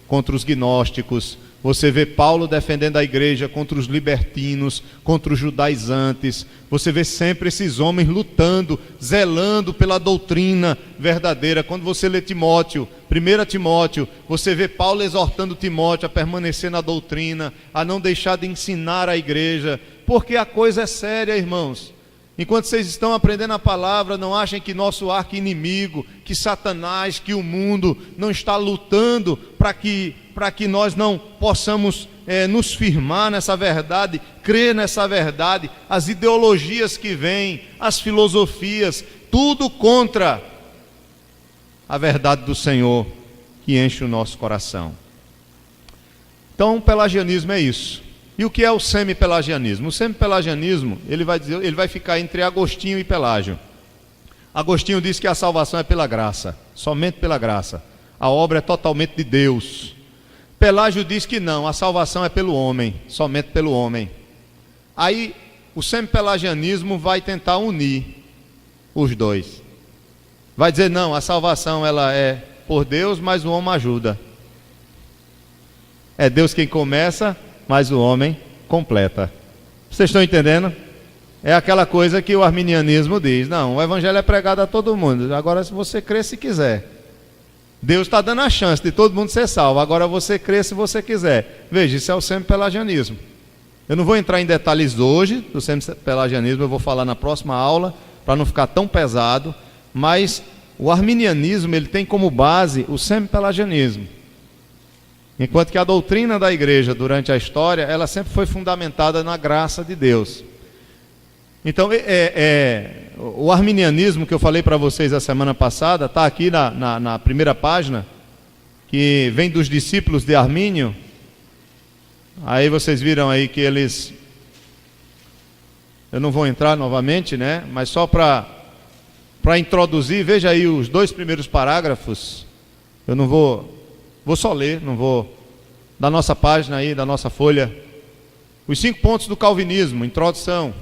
contra os gnósticos, você vê Paulo defendendo a igreja contra os libertinos, contra os judaizantes. Você vê sempre esses homens lutando, zelando pela doutrina verdadeira. Quando você lê Timóteo, 1 Timóteo, você vê Paulo exortando Timóteo a permanecer na doutrina, a não deixar de ensinar a igreja, porque a coisa é séria, irmãos. Enquanto vocês estão aprendendo a palavra, não achem que nosso arqui-inimigo, que Satanás, que o mundo não está lutando para que nós não possamos nos firmar nessa verdade, crer nessa verdade. As ideologias que vêm, as filosofias, tudo contra a verdade do Senhor que enche o nosso coração. Então, o pelagianismo é isso. E o que é o semi-pelagianismo? O semi-pelagianismo, ele vai ficar entre Agostinho e Pelágio. Agostinho diz que a salvação é pela graça, somente pela graça. A obra é totalmente de Deus. Pelágio diz que não, a salvação é pelo homem, somente pelo homem. Aí o semi-pelagianismo vai tentar unir os dois. Vai dizer: não, a salvação ela é por Deus, mas o homem ajuda. É Deus quem começa, mas o homem completa. Vocês estão entendendo? É aquela coisa que o arminianismo diz: não, o evangelho é pregado a todo mundo, agora se você crê se quiser. Deus está dando a chance de todo mundo ser salvo, agora você crê se você quiser. Veja, isso é o semi-pelagianismo. Eu não vou entrar em detalhes hoje do semi-pelagianismo, eu vou falar na próxima aula, para não ficar tão pesado, mas o arminianismo ele tem como base o semi-pelagianismo. Enquanto que a doutrina da igreja durante a história, ela sempre foi fundamentada na graça de Deus. Então, o arminianismo que eu falei para vocês a semana passada, está aqui na primeira página, que vem dos discípulos de Armínio. Aí vocês viram aí que eles... Eu não vou entrar novamente, né? Mas só para introduzir, veja aí os 2 primeiros parágrafos. Eu não vou só ler, não vou, da nossa página aí, da nossa folha. Os 5 pontos do calvinismo, introdução.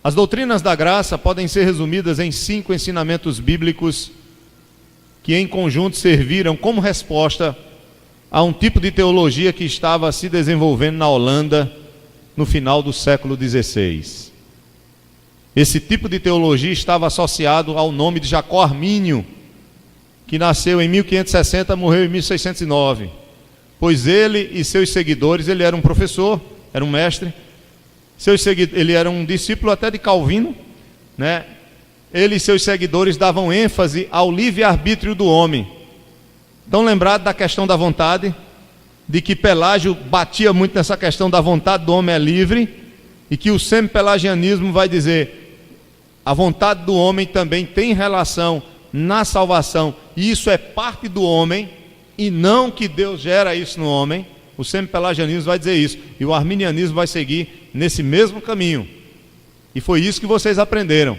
As doutrinas da graça podem ser resumidas em 5 ensinamentos bíblicos que em conjunto serviram como resposta a um tipo de teologia que estava se desenvolvendo na Holanda no final do século XVI. Esse tipo de teologia estava associado ao nome de Jacó Armínio, que nasceu em 1560, morreu em 1609, pois ele e seus seguidores, ele era um professor, era um mestre, ele era um discípulo até de Calvino, né? Ele e seus seguidores davam ênfase ao livre-arbítrio do homem. Estão lembrados da questão da vontade, de que Pelágio batia muito nessa questão da vontade do homem é livre, e que o semi-pelagianismo vai dizer: a vontade do homem também tem relação na salvação, e isso é parte do homem, e não que Deus gera isso no homem. O semi-pelagianismo vai dizer isso, e o arminianismo vai seguir nesse mesmo caminho. E foi isso que vocês aprenderam,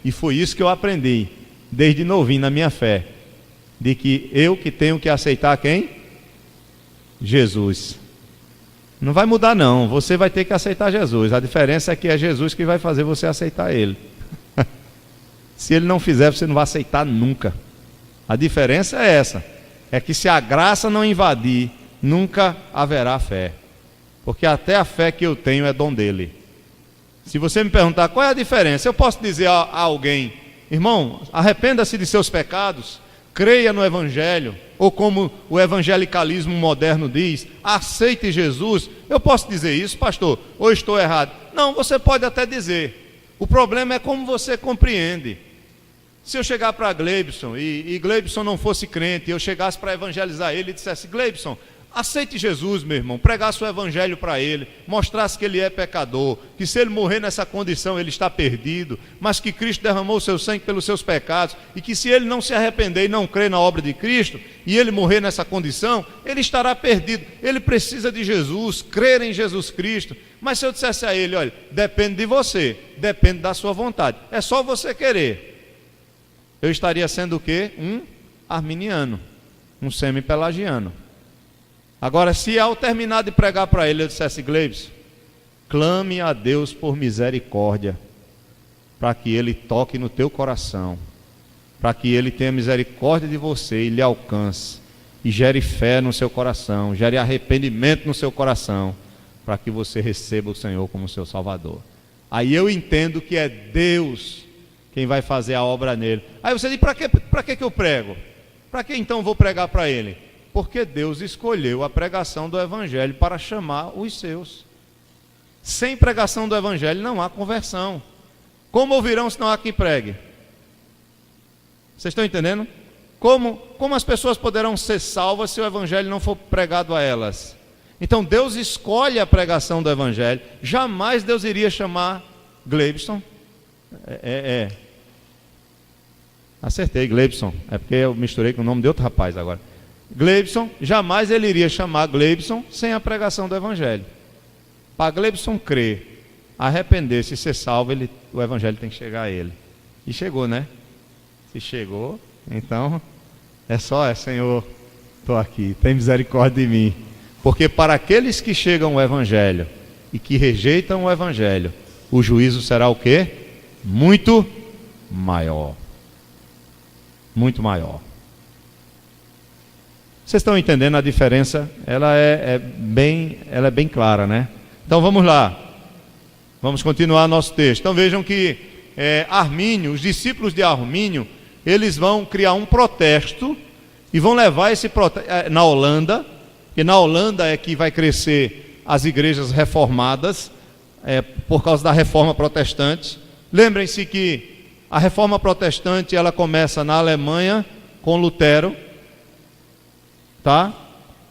e foi isso que eu aprendi desde novinho na minha fé, de que eu que tenho que aceitar quem? Jesus. Não vai mudar não, você vai ter que aceitar Jesus. A diferença é que é Jesus que vai fazer você aceitar Ele. Se ele não fizer, você não vai aceitar nunca. A diferença é essa, é que se a graça não invadir, nunca haverá fé, porque até a fé que eu tenho é dom dele. Se você me perguntar qual é a diferença, eu posso dizer a alguém: irmão, arrependa-se de seus pecados, creia no Evangelho, ou como o evangelicalismo moderno diz, aceite Jesus. Eu posso dizer isso, pastor, ou estou errado? Não, você pode até dizer. O problema é como você compreende. Se eu chegar para Gleibson e Gleibson não fosse crente, eu chegasse para evangelizar ele e dissesse: Gleibson, aceite Jesus, meu irmão, pregasse o evangelho para ele, mostrasse que ele é pecador, que se ele morrer nessa condição ele está perdido, mas que Cristo derramou o seu sangue pelos seus pecados, e que se ele não se arrepender e não crer na obra de Cristo, e ele morrer nessa condição, ele estará perdido. Ele precisa de Jesus, crer em Jesus Cristo. Mas se eu dissesse a ele: olha, depende de você, depende da sua vontade, é só você querer, eu estaria sendo o quê? Um arminiano, um semi-pelagiano. Agora, se ao terminar de pregar para ele eu dissesse: Gleibson, clame a Deus por misericórdia, para que ele toque no teu coração, para que ele tenha misericórdia de você e lhe alcance, e gere fé no seu coração, gere arrependimento no seu coração, para que você receba o Senhor como seu Salvador. Aí eu entendo que é Deus quem vai fazer a obra nele. Aí você diz: para que eu prego? Para que então vou pregar para ele? Porque Deus escolheu a pregação do Evangelho para chamar os seus. Sem pregação do Evangelho não há conversão. Como ouvirão se não há quem pregue? Vocês estão entendendo? Como as pessoas poderão ser salvas se o Evangelho não for pregado a elas? Então Deus escolhe a pregação do Evangelho. Jamais Deus iria chamar Gleibson. Acertei, Gleibson. É porque eu misturei com o nome de outro rapaz agora. Gleibson, jamais ele iria chamar Gleibson sem a pregação do Evangelho. Para Gleibson crer, arrepender-se e ser salvo, o Evangelho tem que chegar a ele. E chegou, né? Se chegou, então Senhor, estou aqui, tem misericórdia de mim. Porque para aqueles que chegam ao Evangelho e que rejeitam o Evangelho, o juízo será o quê? Muito maior. Muito maior. Vocês estão entendendo a diferença? Ela é bem clara, né? Então vamos lá. Vamos continuar nosso texto. Então vejam que Armínio, os discípulos de Armínio, eles vão criar um protesto e vão levar esse protesto na Holanda, que na Holanda é que vai crescer as igrejas reformadas, por causa da reforma protestante. Lembrem-se que a reforma protestante ela começa na Alemanha com Lutero, tá?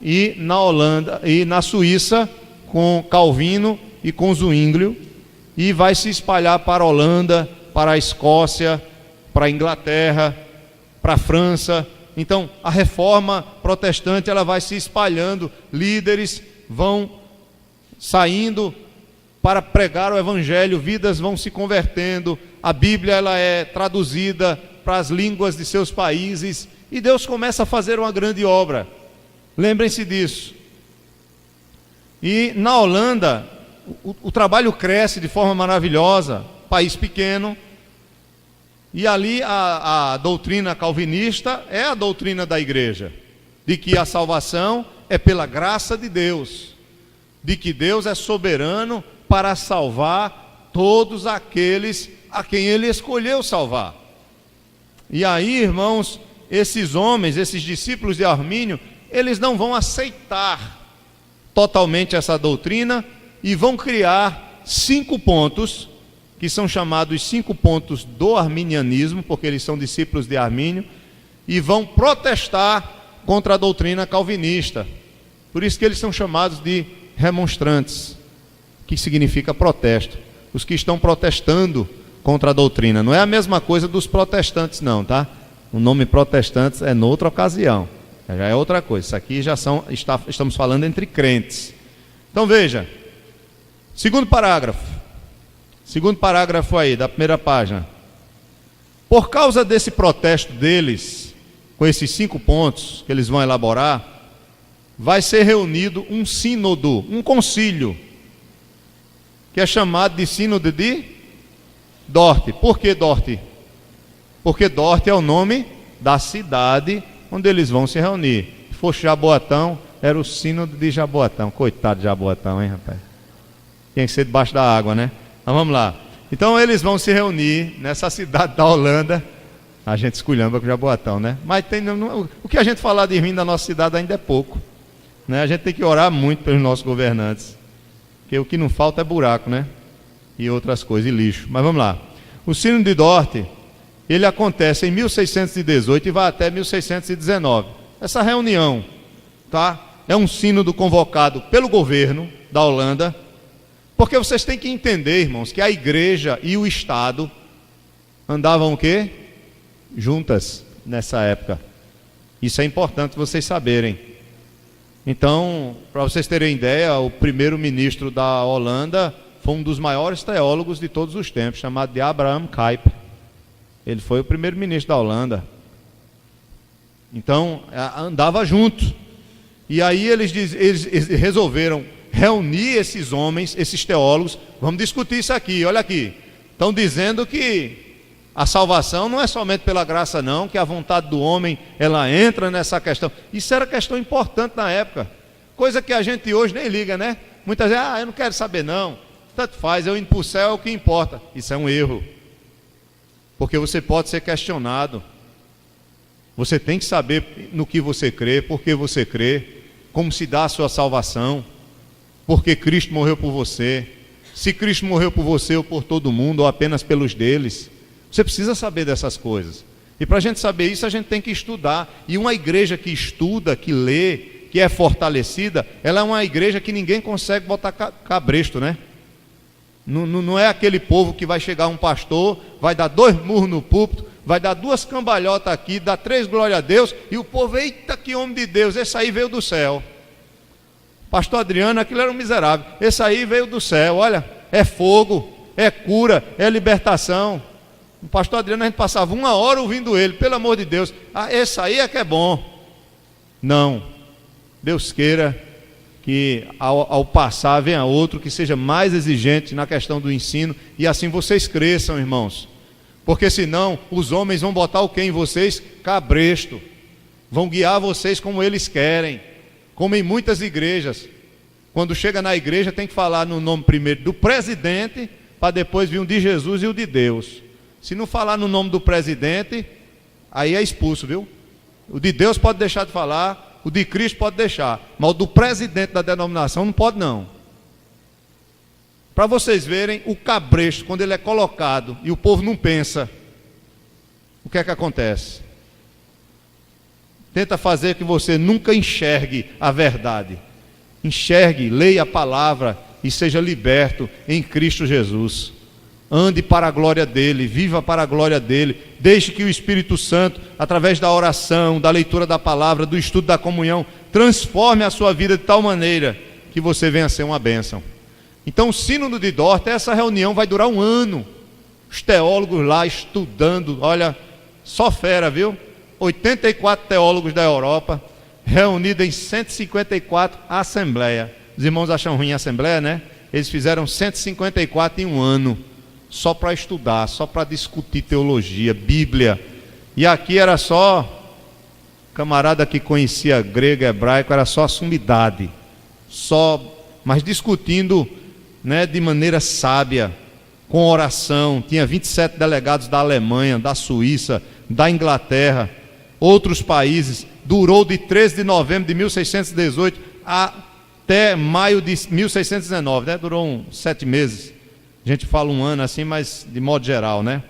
E na Holanda e na Suíça com Calvino e com Zwinglio, e vai se espalhar para a Holanda, para a Escócia, para a Inglaterra, para a França. Então a reforma protestante ela vai se espalhando, líderes vão saindo para pregar o Evangelho, vidas vão se convertendo, a Bíblia ela é traduzida para as línguas de seus países, e Deus começa a fazer uma grande obra. Lembrem-se disso. E na Holanda o trabalho cresce de forma maravilhosa, país pequeno, e ali a doutrina calvinista é a doutrina da igreja, de que a salvação é pela graça de Deus, de que Deus é soberano para salvar todos aqueles a quem Ele escolheu salvar. E aí, irmãos, esses homens, esses discípulos de Armínio, eles não vão aceitar totalmente essa doutrina e vão criar 5 pontos, que são chamados 5 pontos do arminianismo, porque eles são discípulos de Armínio, e vão protestar contra a doutrina calvinista. Por isso que eles são chamados de remonstrantes, que significa protesto. Os que estão protestando contra a doutrina. Não é a mesma coisa dos protestantes não, tá? O nome protestantes é noutra ocasião, já é outra coisa. Isso aqui estamos falando entre crentes. Então veja, segundo parágrafo aí da primeira página. Por causa desse protesto deles, com esses 5 pontos que eles vão elaborar, vai ser reunido um sínodo, um concílio, que é chamado de sínodo de Dort. Por que Dort? porque Dort é o nome da cidade onde eles vão se reunir. Se fosse Jaboatão, era o sínodo de Jaboatão. Coitado de Jaboatão, hein, rapaz? Tinha que ser debaixo da água, né? Mas vamos lá. Então eles vão se reunir nessa cidade da Holanda. A gente esculhamba com Jaboatão, né? Mas o que a gente falar de ruim da nossa cidade ainda é pouco, né? A gente tem que orar muito pelos nossos governantes, porque o que não falta é buraco, né? E outras coisas, e lixo. Mas vamos lá. O Sínodo de Dort, ele acontece em 1618 e vai até 1619. Essa reunião, tá? É um sínodo convocado pelo governo da Holanda, porque vocês têm que entender, irmãos, que a igreja e o Estado andavam o quê? Juntas nessa época. Isso é importante vocês saberem. Então, para vocês terem ideia, o primeiro-ministro da Holanda foi um dos maiores teólogos de todos os tempos, chamado de Abraham Kuyper. Ele foi o primeiro-ministro da Holanda. Então, andava junto. E aí eles resolveram reunir esses homens, esses teólogos. Vamos discutir isso aqui, olha aqui. Estão dizendo que a salvação não é somente pela graça não, que a vontade do homem, ela entra nessa questão. Isso era questão importante na época. Coisa que a gente hoje nem liga, né? Muitas vezes, eu não quero saber não. Tanto faz, eu indo para o céu é o que importa. Isso é um erro. Porque você pode ser questionado. Você tem que saber no que você crê, por que você crê, como se dá a sua salvação, porque Cristo morreu por você. Se Cristo morreu por você ou por todo mundo, ou apenas pelos deles. Você precisa saber dessas coisas. E para a gente saber isso, a gente tem que estudar. E uma igreja que estuda, que lê, que é fortalecida, ela é uma igreja que ninguém consegue botar cabresto, né? Não é aquele povo que vai chegar um pastor, vai dar 2 murros no púlpito, vai dar 2 cambalhotas aqui, dar 3 glória a Deus, e o povo, eita, que homem de Deus, esse aí veio do céu. Pastor Adriano, aquilo era um miserável. Esse aí veio do céu, olha, é fogo, é cura, é libertação. O pastor Adriano, a gente passava 1 hora ouvindo ele, pelo amor de Deus. Esse aí é que é bom. Não, Deus queira que ao passar venha outro que seja mais exigente na questão do ensino, e assim vocês cresçam, irmãos, porque senão os homens vão botar o que em vocês? Cabresto, vão guiar vocês como eles querem, como em muitas igrejas. Quando chega na igreja tem que falar no nome primeiro do presidente, para depois vir o de Jesus e o de Deus. Se não falar no nome do presidente, aí é expulso, viu? O de Deus pode deixar de falar, o de Cristo pode deixar, mas o do presidente da denominação não pode não. Para vocês verem o cabresto, quando ele é colocado e o povo não pensa, o que é que acontece? Tenta fazer que você nunca enxergue a verdade. Enxergue, leia a palavra e seja liberto em Cristo Jesus. Ande para a glória dele, viva para a glória dele. Deixe que o Espírito Santo, através da oração, da leitura da palavra, do estudo da comunhão, transforme a sua vida de tal maneira que você venha a ser uma bênção. Então o Sínodo de Dort, essa reunião vai durar 1 ano. Os teólogos lá estudando, olha, só fera, viu? 84 teólogos da Europa, reunidos em 154 assembleias. Os irmãos acham ruim a assembleia, né? Eles fizeram 154 em 1 ano. Só para estudar, só para discutir teologia, Bíblia. E aqui era só, camarada que conhecia grego, hebraico, era só a sumidade. Mas discutindo, né, de maneira sábia, com oração. Tinha 27 delegados da Alemanha, da Suíça, da Inglaterra, outros países. Durou de 13 de novembro de 1618 até maio de 1619, né? Durou 7 meses. A gente fala 1 ano assim, mas de modo geral, né?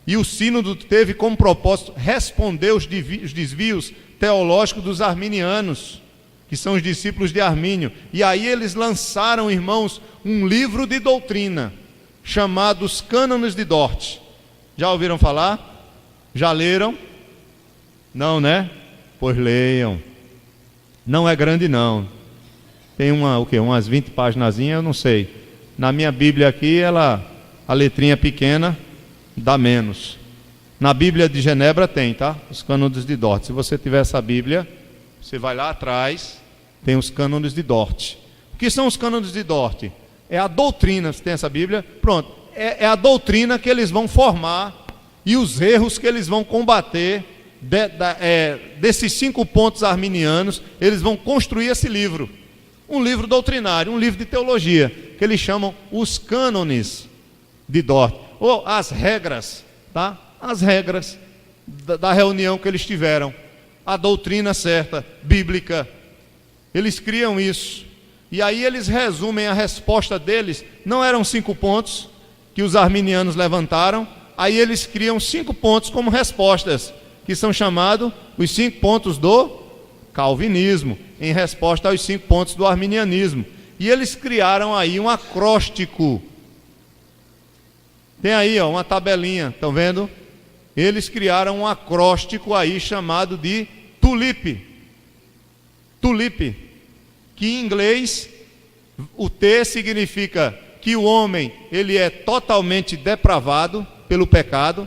E o sínodo teve como propósito responder os desvios teológicos dos arminianos, que são os discípulos de Armínio. E aí eles lançaram, irmãos, um livro de doutrina, chamado Os Cânones de Dort. Já ouviram falar? Já leram? Não, né? Pois leiam. Não é grande não. Tem umas 20 paginazinhas, eu não sei. Na minha Bíblia aqui, a letrinha pequena dá menos. Na Bíblia de Genebra tem, tá? Os Cânones de Dort. Se você tiver essa Bíblia, você vai lá atrás, tem os Cânones de Dort. O que são os Cânones de Dort? É a doutrina, você tem essa Bíblia? Pronto, é a doutrina que eles vão formar e os erros que eles vão combater desses 5 pontos arminianos. Eles vão construir esse livro, um livro doutrinário, um livro de teologia, que eles chamam os cânones de Dort, ou as regras, tá? As regras da reunião que eles tiveram, a doutrina certa, bíblica. Eles criam isso, e aí eles resumem a resposta deles. Não eram 5 pontos que os arminianos levantaram, aí eles criam 5 pontos como respostas, que são chamados os 5 pontos do calvinismo, em resposta aos 5 pontos do arminianismo. E eles criaram aí um acróstico. Tem aí, ó, uma tabelinha, estão vendo? Eles criaram um acróstico aí chamado de TULIP. TULIP, que em inglês o T significa que o homem, ele é totalmente depravado pelo pecado.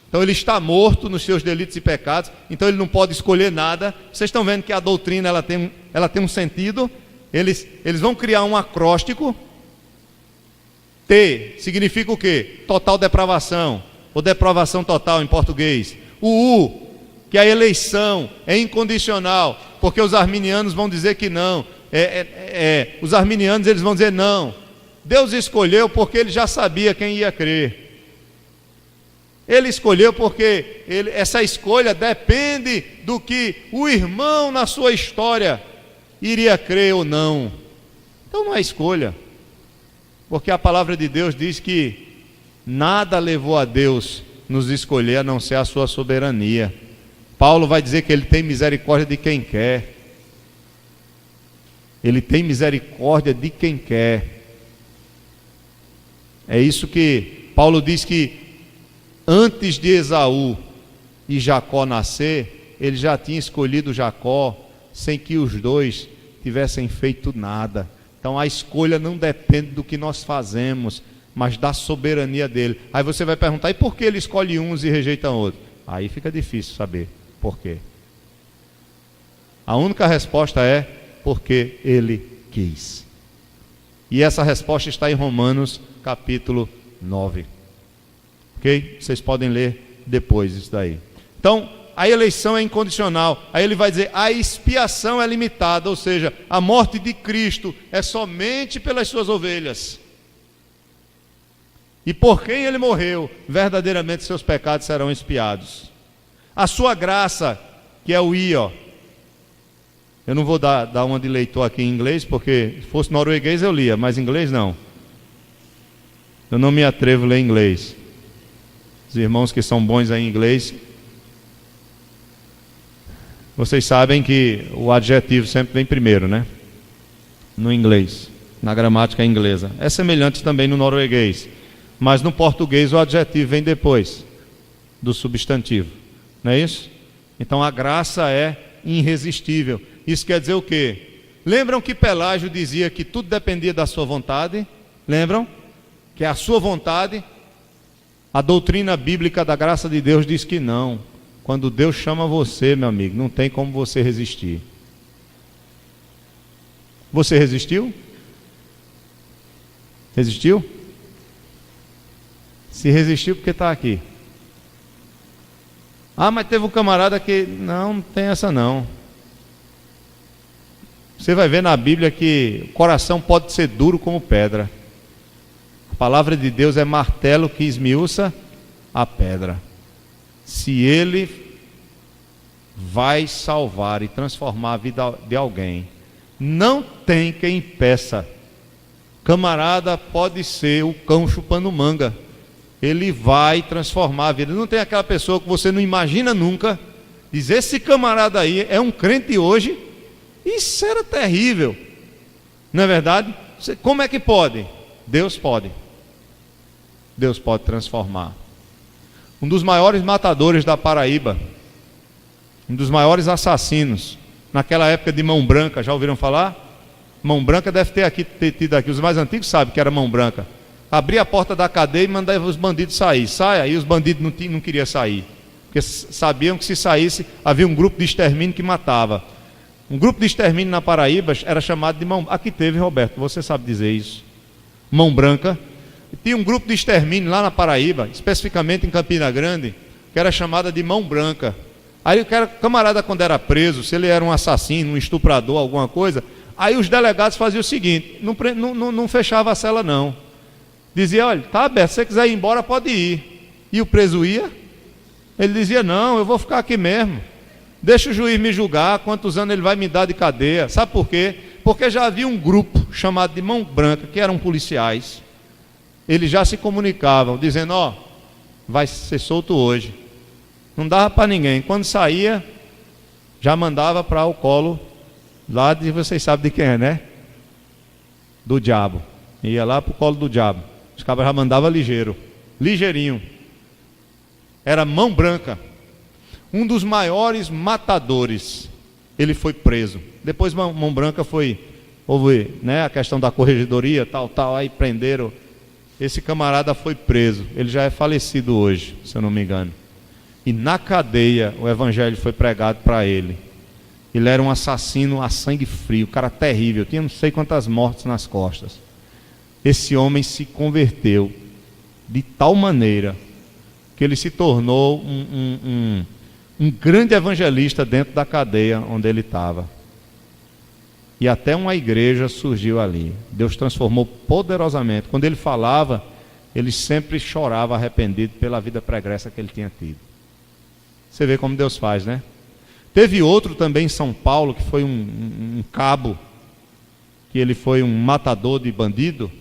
Então ele está morto nos seus delitos e pecados, então ele não pode escolher nada. Vocês estão vendo que a doutrina ela tem um sentido. Eles vão criar um acróstico. T significa o quê? Total depravação, ou depravação total em português. O U, que a eleição é incondicional, porque os arminianos vão dizer que não. Os arminianos eles vão dizer não. Deus escolheu porque ele já sabia quem ia crer. Ele escolheu porque essa escolha depende do que o irmão na sua história iria crer ou não. Então não é escolha, porque a palavra de Deus diz que nada levou a Deus nos escolher a não ser a sua soberania. Paulo vai dizer que ele tem misericórdia de quem quer. Ele tem misericórdia de quem quer. É isso que Paulo diz, que antes de Esaú e Jacó nascer, ele já tinha escolhido Jacó, sem que os dois tivessem feito nada. Então a escolha não depende do que nós fazemos, mas da soberania dele. Aí você vai perguntar, e por que ele escolhe uns e rejeita outros? Aí fica difícil saber por quê. A única resposta é porque ele quis. E essa resposta está em Romanos capítulo 9. Ok? Vocês podem ler depois isso daí. Então, a eleição é incondicional. Aí ele vai dizer, a expiação é limitada, ou seja, a morte de Cristo é somente pelas suas ovelhas. E por quem ele morreu, verdadeiramente seus pecados serão expiados. A sua graça, que é o I, ó. Eu não vou dar uma de leitor aqui em inglês, porque se fosse norueguês eu lia, mas em inglês não. Eu não me atrevo a ler inglês. Os irmãos que são bons em inglês, vocês sabem que o adjetivo sempre vem primeiro, né? No inglês, na gramática inglesa. É semelhante também no norueguês, mas no português o adjetivo vem depois do substantivo, não é isso? Então a graça é irresistível. Isso quer dizer o quê? Lembram que Pelágio dizia que tudo dependia da sua vontade? Lembram? Que a sua vontade... A doutrina bíblica da graça de Deus diz que não. Quando Deus chama você, meu amigo, não tem como você resistir. Você resistiu? Resistiu? Se resistiu, porque está aqui. Ah, mas teve um camarada que... Não tem essa não. Você vai ver na Bíblia que o coração pode ser duro como pedra. A palavra de Deus é martelo que esmiuça a pedra. Se ele vai salvar e transformar a vida de alguém, não tem quem impeça. Camarada pode ser o cão chupando manga, ele vai transformar a vida. Não tem aquela pessoa que você não imagina nunca, diz, esse camarada aí é um crente hoje. Isso era terrível, não é verdade? Como é que pode? Deus pode. Deus pode transformar. Um dos maiores matadores da Paraíba, um dos maiores assassinos, naquela época de Mão Branca, já ouviram falar? Mão Branca deve ter tido aqui, os mais antigos sabem que era Mão Branca. Abria a porta da cadeia e mandava os bandidos sair. Sai, aí os bandidos não queriam sair, porque sabiam que se saísse, havia um grupo de extermínio que matava. Um grupo de extermínio na Paraíba era chamado de Mão... Aqui teve, Roberto, você sabe dizer isso. Mão Branca. Tinha um grupo de extermínio lá na Paraíba, especificamente em Campina Grande, que era chamada de Mão Branca. Aí o camarada, quando era preso, se ele era um assassino, um estuprador, alguma coisa, aí os delegados faziam o seguinte: não fechava a cela não. Dizia: olha, tá aberto, se você quiser ir embora, pode ir. E o preso ia. Ele dizia: não, eu vou ficar aqui mesmo. Deixa o juiz me julgar, quantos anos ele vai me dar de cadeia. Sabe por quê? Porque já havia um grupo chamado de Mão Branca, que eram policiais. Eles já se comunicavam, dizendo: ó, vai ser solto hoje. Não dava para ninguém. Quando saía, já mandava para o colo lá de, vocês sabem de quem é, né? Do diabo. Ia lá para o colo do diabo. Os cabras já mandavam ligeirinho. Era Mão Branca. Um dos maiores matadores. Ele foi preso. Depois Mão Branca houve, né, a questão da corregedoria, tal, aí prenderam. Esse camarada foi preso. Ele já é falecido hoje, se eu não me engano. E na cadeia o evangelho foi pregado para ele. Ele era um assassino a sangue frio, um cara terrível, tinha não sei quantas mortes nas costas. Esse homem se converteu de tal maneira que ele se tornou um grande evangelista dentro da cadeia onde ele estava. E até uma igreja surgiu ali. Deus transformou poderosamente. Quando ele falava, ele sempre chorava arrependido pela vida pregressa que ele tinha tido. Você vê como Deus faz, né? Teve outro também em São Paulo, que foi um cabo, que ele foi um matador de bandido,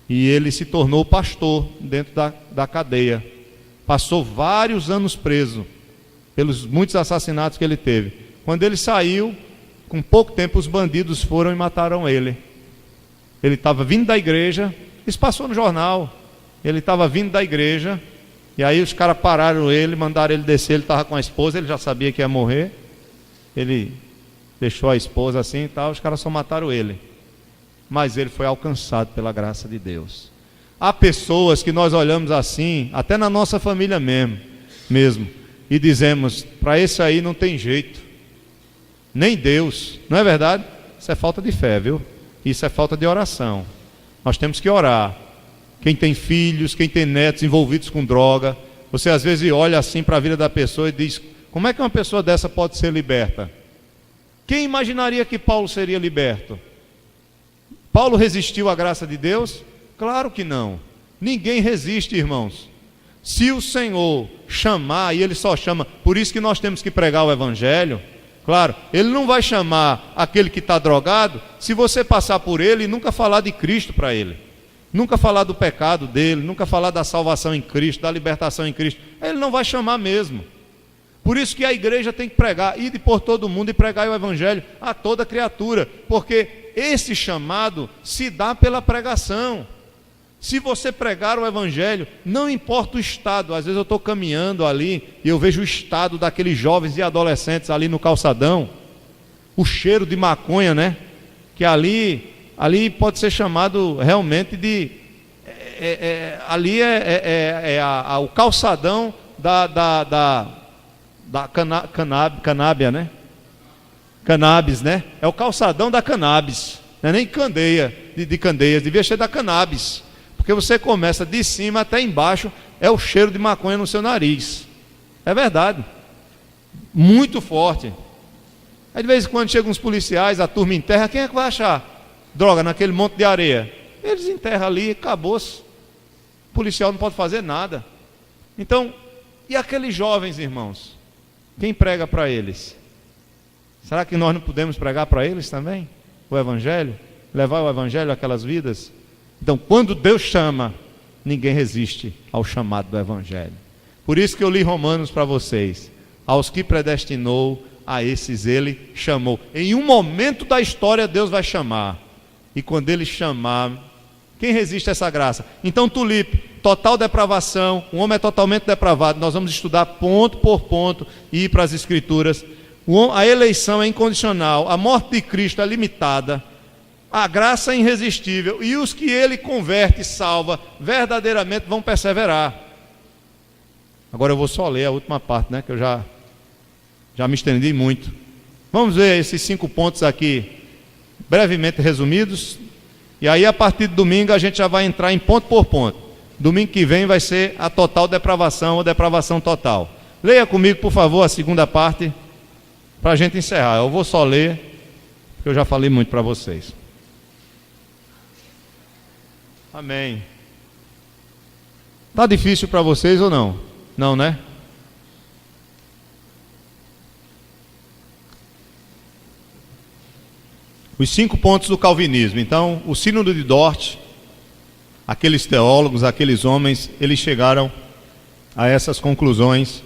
e ele se tornou pastor dentro da cadeia. Passou vários anos preso, pelos muitos assassinatos que ele teve. Quando ele saiu, com pouco tempo os bandidos foram e mataram ele. Ele estava vindo da igreja, isso passou no jornal, ele estava vindo da igreja, e aí os caras pararam ele, mandaram ele descer, ele estava com a esposa, ele já sabia que ia morrer, ele deixou a esposa assim e tal, os caras só mataram ele. Mas ele foi alcançado pela graça de Deus. Há pessoas que nós olhamos assim, até na nossa família mesmo, e dizemos: para esse aí não tem jeito, nem Deus, não é verdade? Isso é falta de fé, viu? Isso é falta de oração. Nós temos que orar. Quem tem filhos, quem tem netos envolvidos com droga, você às vezes olha assim para a vida da pessoa e diz: como é que uma pessoa dessa pode ser liberta? Quem imaginaria que Paulo seria liberto? Paulo resistiu à graça de Deus? Claro que não. Ninguém resiste, irmãos. Se o Senhor chamar, e Ele só chama, por isso que nós temos que pregar o Evangelho. Claro, Ele não vai chamar aquele que está drogado se você passar por ele e nunca falar de Cristo para ele, nunca falar do pecado dele, nunca falar da salvação em Cristo, da libertação em Cristo. Ele não vai chamar mesmo. Por isso que a igreja tem que pregar, ir por todo mundo e pregar o Evangelho a toda criatura, porque esse chamado se dá pela pregação. Se você pregar o Evangelho, não importa o estado. Às vezes eu estou caminhando ali e eu vejo o estado daqueles jovens e adolescentes ali no calçadão, o cheiro de maconha, né? Que ali pode ser chamado realmente de ali o calçadão da canábia, né? Cannabis, né? É o calçadão da cannabis, não é nem candeia, de candeias, devia ser da cannabis, porque você começa de cima até embaixo, é o cheiro de maconha no seu nariz. É verdade, muito forte. Aí de vez em quando chegam uns policiais, a turma enterra, quem é que vai achar droga naquele monte de areia? Eles enterram ali, acabou-se. O policial não pode fazer nada. Então, e aqueles jovens, irmãos? Quem prega para eles? Será que nós não podemos pregar para eles também o Evangelho? Levar o Evangelho àquelas vidas? Então, quando Deus chama, ninguém resiste ao chamado do Evangelho. Por isso que eu li Romanos para vocês. Aos que predestinou, a esses Ele chamou. Em um momento da história Deus vai chamar. E quando Ele chamar, quem resiste a essa graça? Então, Tulipe, total depravação, o homem é totalmente depravado. Nós vamos estudar ponto por ponto e ir para as Escrituras. A eleição é incondicional, a morte de Cristo é limitada, a graça é irresistível, e os que Ele converte e salva, verdadeiramente vão perseverar. Agora eu vou só ler a última parte, né, que eu já me estendi muito. Vamos ver esses 5 pontos aqui, brevemente resumidos, E aí a partir de domingo a gente já vai entrar em ponto por ponto. Domingo que vem vai ser a total depravação ou depravação total. Leia comigo, por favor, a segunda parte, para a gente encerrar. Eu vou só ler, porque eu já falei muito para vocês. Amém. Está difícil para vocês ou não? Não, né? Os 5 pontos do calvinismo. Então, o Sínodo de Dort, aqueles teólogos, aqueles homens, eles chegaram a essas conclusões.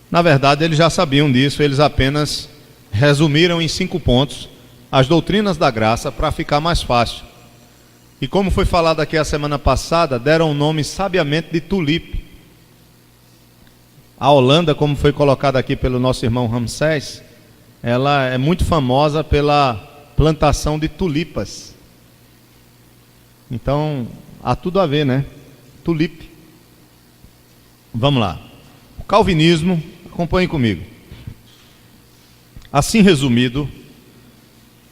Na verdade, eles já sabiam disso, eles apenas resumiram em 5 pontos as doutrinas da graça para ficar mais fácil. E como foi falado aqui a semana passada, deram o nome sabiamente de tulipe. A Holanda, como foi colocado aqui pelo nosso irmão Ramsés, ela é muito famosa pela plantação de tulipas. Então, há tudo a ver, né? Tulipe. Vamos lá. O calvinismo, acompanhe comigo. Assim resumido,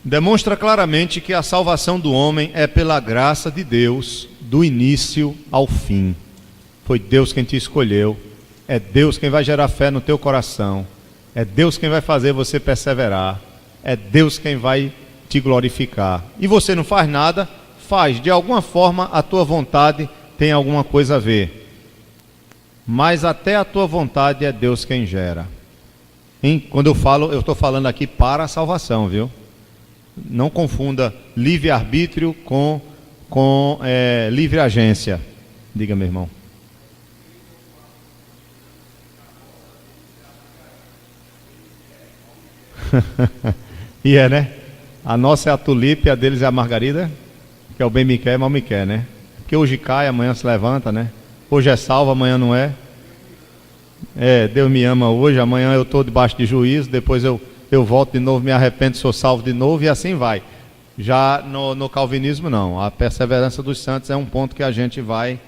demonstra claramente que a salvação do homem é pela graça de Deus, do início ao fim. Foi Deus quem te escolheu, é Deus quem vai gerar fé no teu coração, é Deus quem vai fazer você perseverar, é Deus quem vai te glorificar. E você não faz nada, faz, de alguma forma a tua vontade tem alguma coisa a ver. Mas até a tua vontade é Deus quem gera. Quando eu falo, eu estou falando aqui para a salvação, viu? Não confunda livre-arbítrio com livre agência. Diga, meu irmão. E é, né? A nossa é a tulipe, a deles é a margarida, que é o bem me quer, mal me quer, né? Porque hoje cai, amanhã se levanta, né? Hoje é salvo, amanhã não é. Deus me ama hoje, amanhã eu estou debaixo de juízo, depois eu volto de novo, me arrependo, sou salvo de novo e assim vai. Já no calvinismo não, a perseverança dos santos é um ponto que a gente vai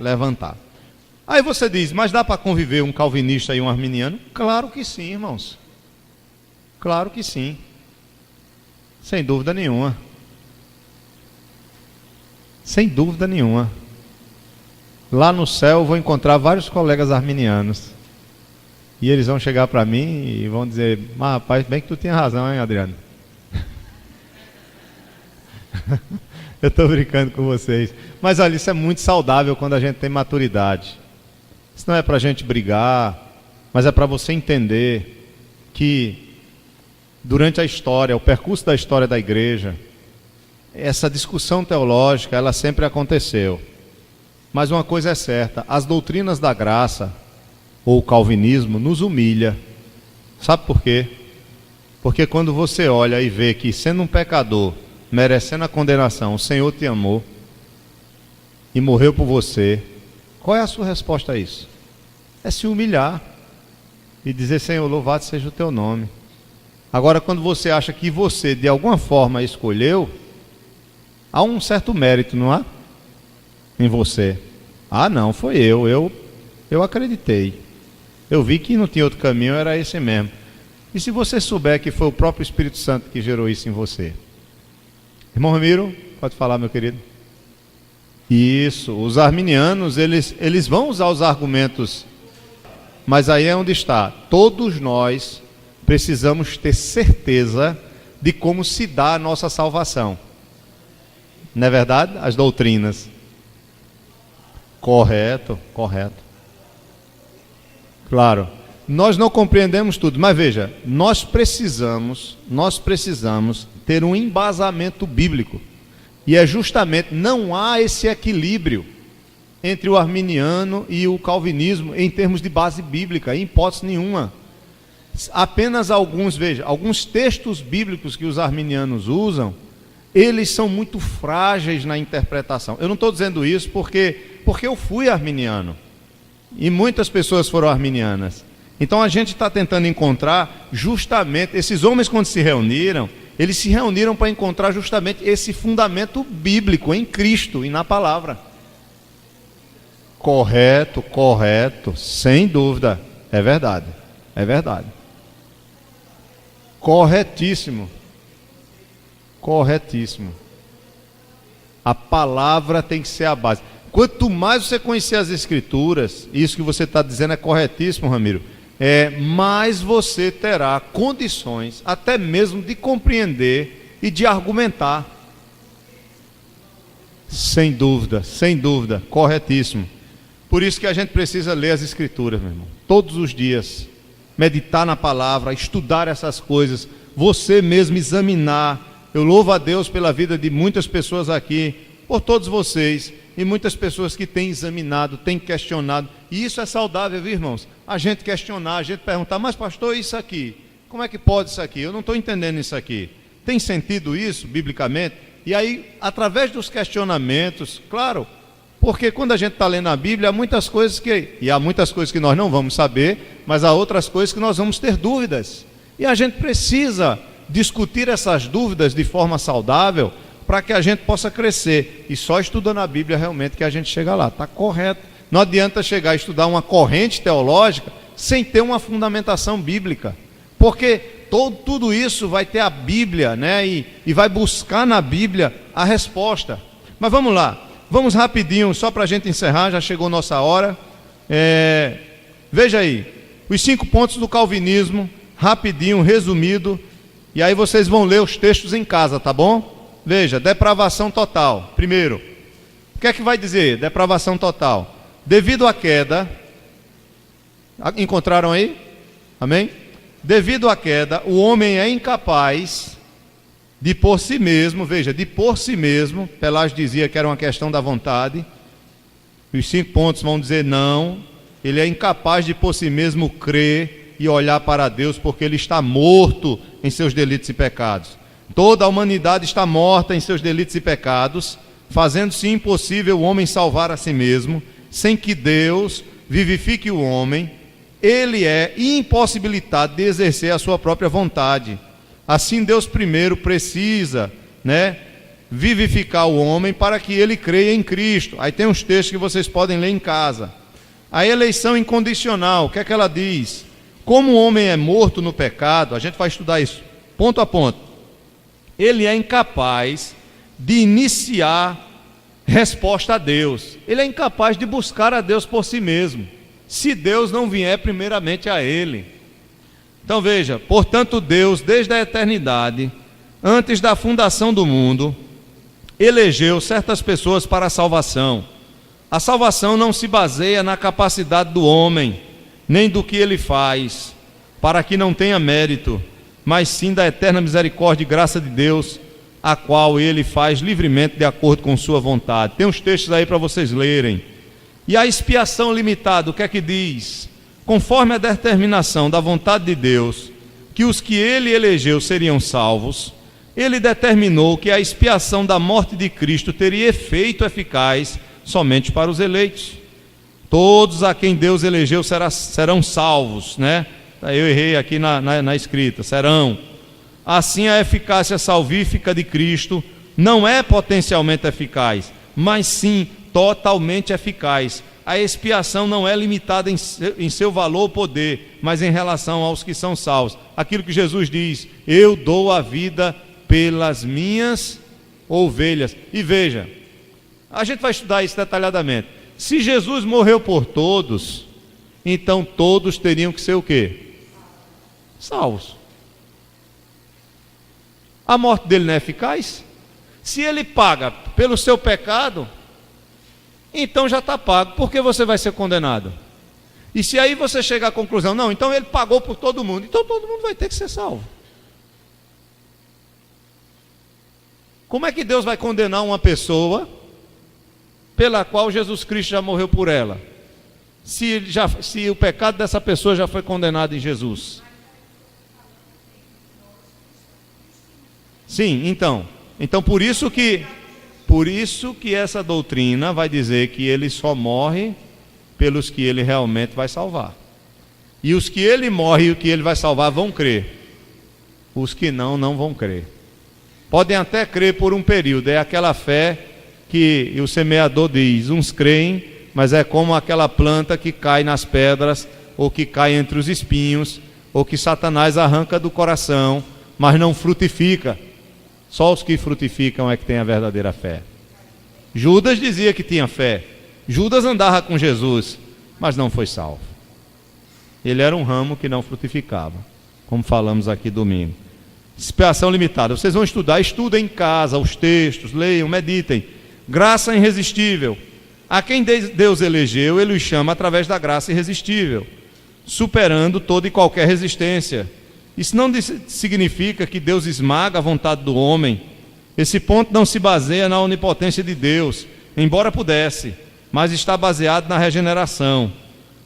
levantar. Aí você diz, mas dá para conviver um calvinista e um arminiano? Claro que sim, irmãos. Claro que sim. Sem dúvida nenhuma. Sem dúvida nenhuma. Lá no céu eu vou encontrar vários colegas arminianos. E eles vão chegar para mim e vão dizer, mas rapaz, bem que tu tinha razão, hein, Adriano? Eu estou brincando com vocês. Mas olha, isso é muito saudável quando a gente tem maturidade. Isso não é para a gente brigar, mas é para você entender que durante a história, o percurso da história da igreja, essa discussão teológica, ela sempre aconteceu. Mas uma coisa é certa, as doutrinas da graça, ou o calvinismo, nos humilha. Sabe por quê? Porque quando você olha e vê que sendo um pecador, merecendo a condenação, o Senhor te amou e morreu por você, qual é a sua resposta a isso? É se humilhar e dizer, Senhor, louvado seja o teu nome. Agora, quando você acha que você, de alguma forma, escolheu, há um certo mérito, não há? Em você. Ah, não, foi eu acreditei. Eu vi que não tinha outro caminho, era esse mesmo. E se você souber que foi o próprio Espírito Santo que gerou isso em você? Irmão Ramiro, pode falar, meu querido. Isso, os arminianos, eles vão usar os argumentos, mas aí é onde está. Todos nós precisamos ter certeza de como se dá a nossa salvação. Não é verdade? As doutrinas. Correto. Claro. Nós não compreendemos tudo, mas veja, nós precisamos ter um embasamento bíblico. E é justamente, não há esse equilíbrio entre o arminiano e o calvinismo em termos de base bíblica, em hipótese nenhuma. Apenas alguns textos bíblicos que os arminianos usam, eles são muito frágeis na interpretação. Eu não estou dizendo isso porque eu fui arminiano e muitas pessoas foram arminianas. Então a gente está tentando encontrar justamente, esses homens quando se reuniram, eles se reuniram para encontrar justamente esse fundamento bíblico em Cristo e na palavra. Correto, sem dúvida, é verdade. Corretíssimo. A palavra tem que ser a base. Quanto mais você conhecer as Escrituras, isso que você está dizendo é corretíssimo, Ramiro, mais você terá condições até mesmo de compreender e de argumentar. Sem dúvida, corretíssimo. Por isso que a gente precisa ler as Escrituras, meu irmão, todos os dias, meditar na palavra, estudar essas coisas, você mesmo examinar. Eu louvo a Deus pela vida de muitas pessoas aqui, por todos vocês, e muitas pessoas que têm examinado, têm questionado, e isso é saudável, viu, irmãos? A gente questionar, a gente perguntar, mas pastor, isso aqui, como é que pode isso aqui? Eu não estou entendendo isso aqui. Tem sentido isso, biblicamente? E aí, através dos questionamentos, claro, porque quando a gente está lendo a Bíblia, há muitas coisas que nós não vamos saber, mas há outras coisas que nós vamos ter dúvidas. E a gente precisa discutir essas dúvidas de forma saudável, para que a gente possa crescer. E só estudando a Bíblia realmente que a gente chega lá, está correto. Não adianta chegar a estudar uma corrente teológica sem ter uma fundamentação bíblica, porque tudo isso vai ter a Bíblia, né? E vai buscar na Bíblia a resposta. Mas vamos lá, vamos rapidinho, só para a gente encerrar, já chegou nossa hora. Veja aí, os 5 pontos do calvinismo, rapidinho, resumido, e aí vocês vão ler os textos em casa, tá bom? Veja, depravação total. Primeiro, o que é que vai dizer depravação total? Devido à queda, encontraram aí? Amém? Devido à queda, o homem é incapaz de por si mesmo, veja, de por si mesmo, Pelágio dizia que era uma questão da vontade, os 5 pontos vão dizer não, ele é incapaz de por si mesmo crer e olhar para Deus, porque ele está morto em seus delitos e pecados. Toda a humanidade está morta em seus delitos e pecados, fazendo-se impossível o homem salvar a si mesmo, sem que Deus vivifique o homem. Ele é impossibilitado de exercer a sua própria vontade. Assim Deus primeiro precisa, vivificar o homem para que ele creia em Cristo. Aí tem uns textos que vocês podem ler em casa. A eleição incondicional, o que é que ela diz? Como o homem é morto no pecado, a gente vai estudar isso ponto a ponto. Ele é incapaz de iniciar resposta a Deus. Ele é incapaz de buscar a Deus por si mesmo, se Deus não vier primeiramente a ele. Então veja, portanto Deus, desde a eternidade, antes da fundação do mundo, elegeu certas pessoas para a salvação. A salvação não se baseia na capacidade do homem, nem do que ele faz, para que não tenha mérito, mas sim da eterna misericórdia e graça de Deus, a qual ele faz livremente de acordo com sua vontade. Tem uns textos aí para vocês lerem. E a expiação limitada, o que é que diz? Conforme a determinação da vontade de Deus, que os que ele elegeu seriam salvos, ele determinou que a expiação da morte de Cristo teria efeito eficaz somente para os eleitos. Todos a quem Deus elegeu serão salvos, Eu errei aqui na escrita, serão. Assim a eficácia salvífica de Cristo não é potencialmente eficaz, mas sim totalmente eficaz. A expiação não é limitada em seu valor ou poder, mas em relação aos que são salvos. Aquilo que Jesus diz, eu dou a vida pelas minhas ovelhas. E veja, a gente vai estudar isso detalhadamente. Se Jesus morreu por todos, então todos teriam que ser o quê? Salvos. A morte dele não é eficaz? Se ele paga pelo seu pecado, então já está pago. Por que você vai ser condenado? E se aí você chegar à conclusão, não, então ele pagou por todo mundo, então todo mundo vai ter que ser salvo. Como é que Deus vai condenar uma pessoa pela qual Jesus Cristo já morreu por ela? Se o pecado dessa pessoa já foi condenado em Jesus. Sim, então por isso que essa doutrina vai dizer que ele só morre pelos que ele realmente vai salvar. E os que ele morre e o que ele vai salvar vão crer. Os que não vão crer. Podem até crer por um período, é aquela fé que o semeador diz, uns creem, mas é como aquela planta que cai nas pedras, ou que cai entre os espinhos, ou que Satanás arranca do coração, mas não frutifica. Só os que frutificam é que têm a verdadeira fé. Judas dizia que tinha fé. Judas andava com Jesus, mas não foi salvo. Ele era um ramo que não frutificava, como falamos aqui domingo. Expiação limitada. Vocês vão estudar, estudem em casa os textos, leiam, meditem. Graça irresistível. A quem Deus elegeu, Ele os chama através da graça irresistível, superando toda e qualquer resistência. Isso não significa que Deus esmaga a vontade do homem. Esse ponto não se baseia na onipotência de Deus, embora pudesse, mas está baseado na regeneração.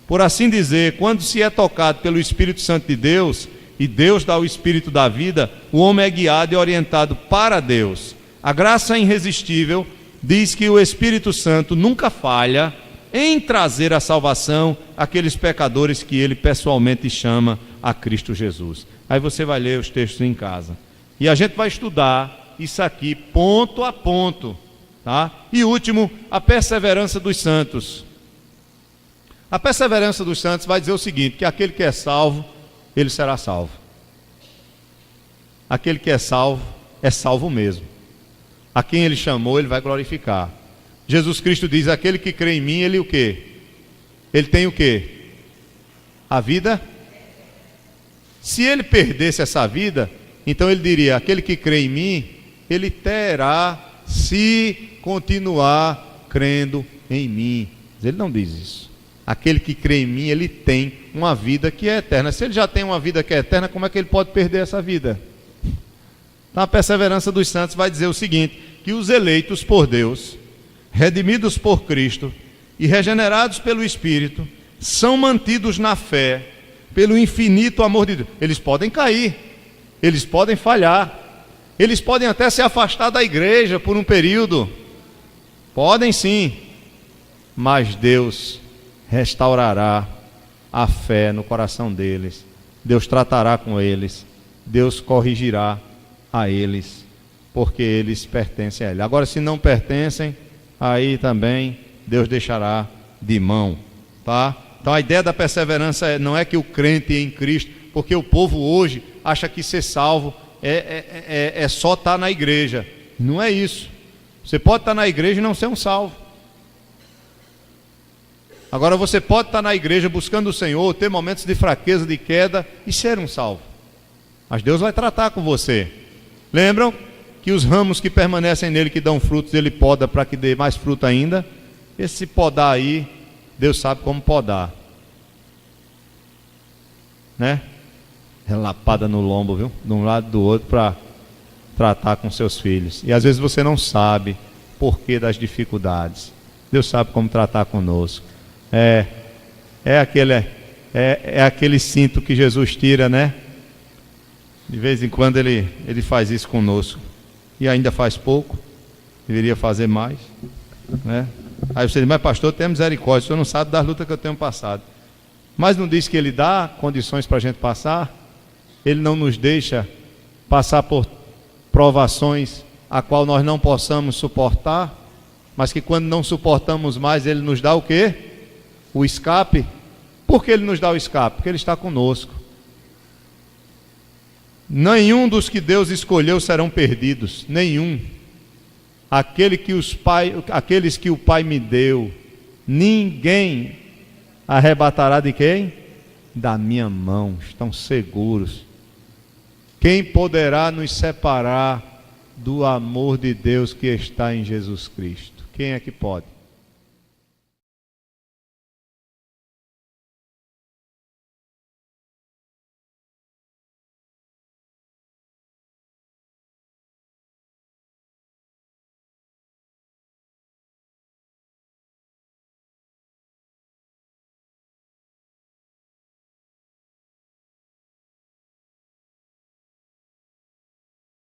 Por assim dizer, quando se é tocado pelo Espírito Santo de Deus, e Deus dá o Espírito da vida, o homem é guiado e orientado para Deus. A graça irresistível diz que o Espírito Santo nunca falha em trazer a salvação àqueles pecadores que Ele pessoalmente chama a Cristo Jesus. Aí você vai ler os textos em casa. E a gente vai estudar isso aqui ponto a ponto, tá? E último, a perseverança dos santos. A perseverança dos santos vai dizer o seguinte, que aquele que é salvo, ele será salvo. Aquele que é salvo mesmo. A quem Ele chamou, Ele vai glorificar. Jesus Cristo diz, aquele que crê em mim, ele o quê? Ele tem o quê? A vida. Se ele perdesse essa vida, então ele diria, aquele que crê em mim, ele terá, se continuar crendo em mim. Mas ele não diz isso. Aquele que crê em mim, ele tem uma vida que é eterna. Se ele já tem uma vida que é eterna, como é que ele pode perder essa vida? Então a perseverança dos santos vai dizer o seguinte, que os eleitos por Deus, redimidos por Cristo e regenerados pelo Espírito, são mantidos na fé, pelo infinito amor de Deus. Eles podem cair, eles podem falhar, eles podem até se afastar da igreja por um período, podem sim, mas Deus restaurará a fé no coração deles, Deus tratará com eles, Deus corrigirá a eles, porque eles pertencem a Ele. Agora, se não pertencem, aí também Deus deixará de mão, tá? Então a ideia da perseverança não é que o crente em Cristo, porque o povo hoje acha que ser salvo é só estar na igreja. Não é isso. Você pode estar na igreja e não ser um salvo. Agora você pode estar na igreja buscando o Senhor, ter momentos de fraqueza, de queda e ser um salvo. Mas Deus vai tratar com você. Lembram que os ramos que permanecem nele, que dão frutos, ele poda para que dê mais fruto ainda? Esse podar aí, Deus sabe como podar, né? Relapada no lombo, viu? De um lado e do outro para tratar com seus filhos. E às vezes você não sabe porquê das dificuldades. Deus sabe como tratar conosco. É aquele cinto que Jesus tira, né? De vez em quando ele faz isso conosco. E ainda faz pouco. Deveria fazer mais, né? Aí você diz, mas pastor, tem misericórdia, o senhor não sabe das lutas que eu tenho passado. Mas não diz que Ele dá condições para a gente passar? Ele não nos deixa passar por provações a qual nós não possamos suportar, mas que quando não suportamos mais, Ele nos dá o quê? O escape. Por que Ele nos dá o escape? Porque Ele está conosco. Nenhum dos que Deus escolheu serão perdidos, nenhum. Aqueles que o Pai me deu, ninguém arrebatará de quem? Da minha mão. Estão seguros. Quem poderá nos separar do amor de Deus que está em Jesus Cristo? Quem é que pode?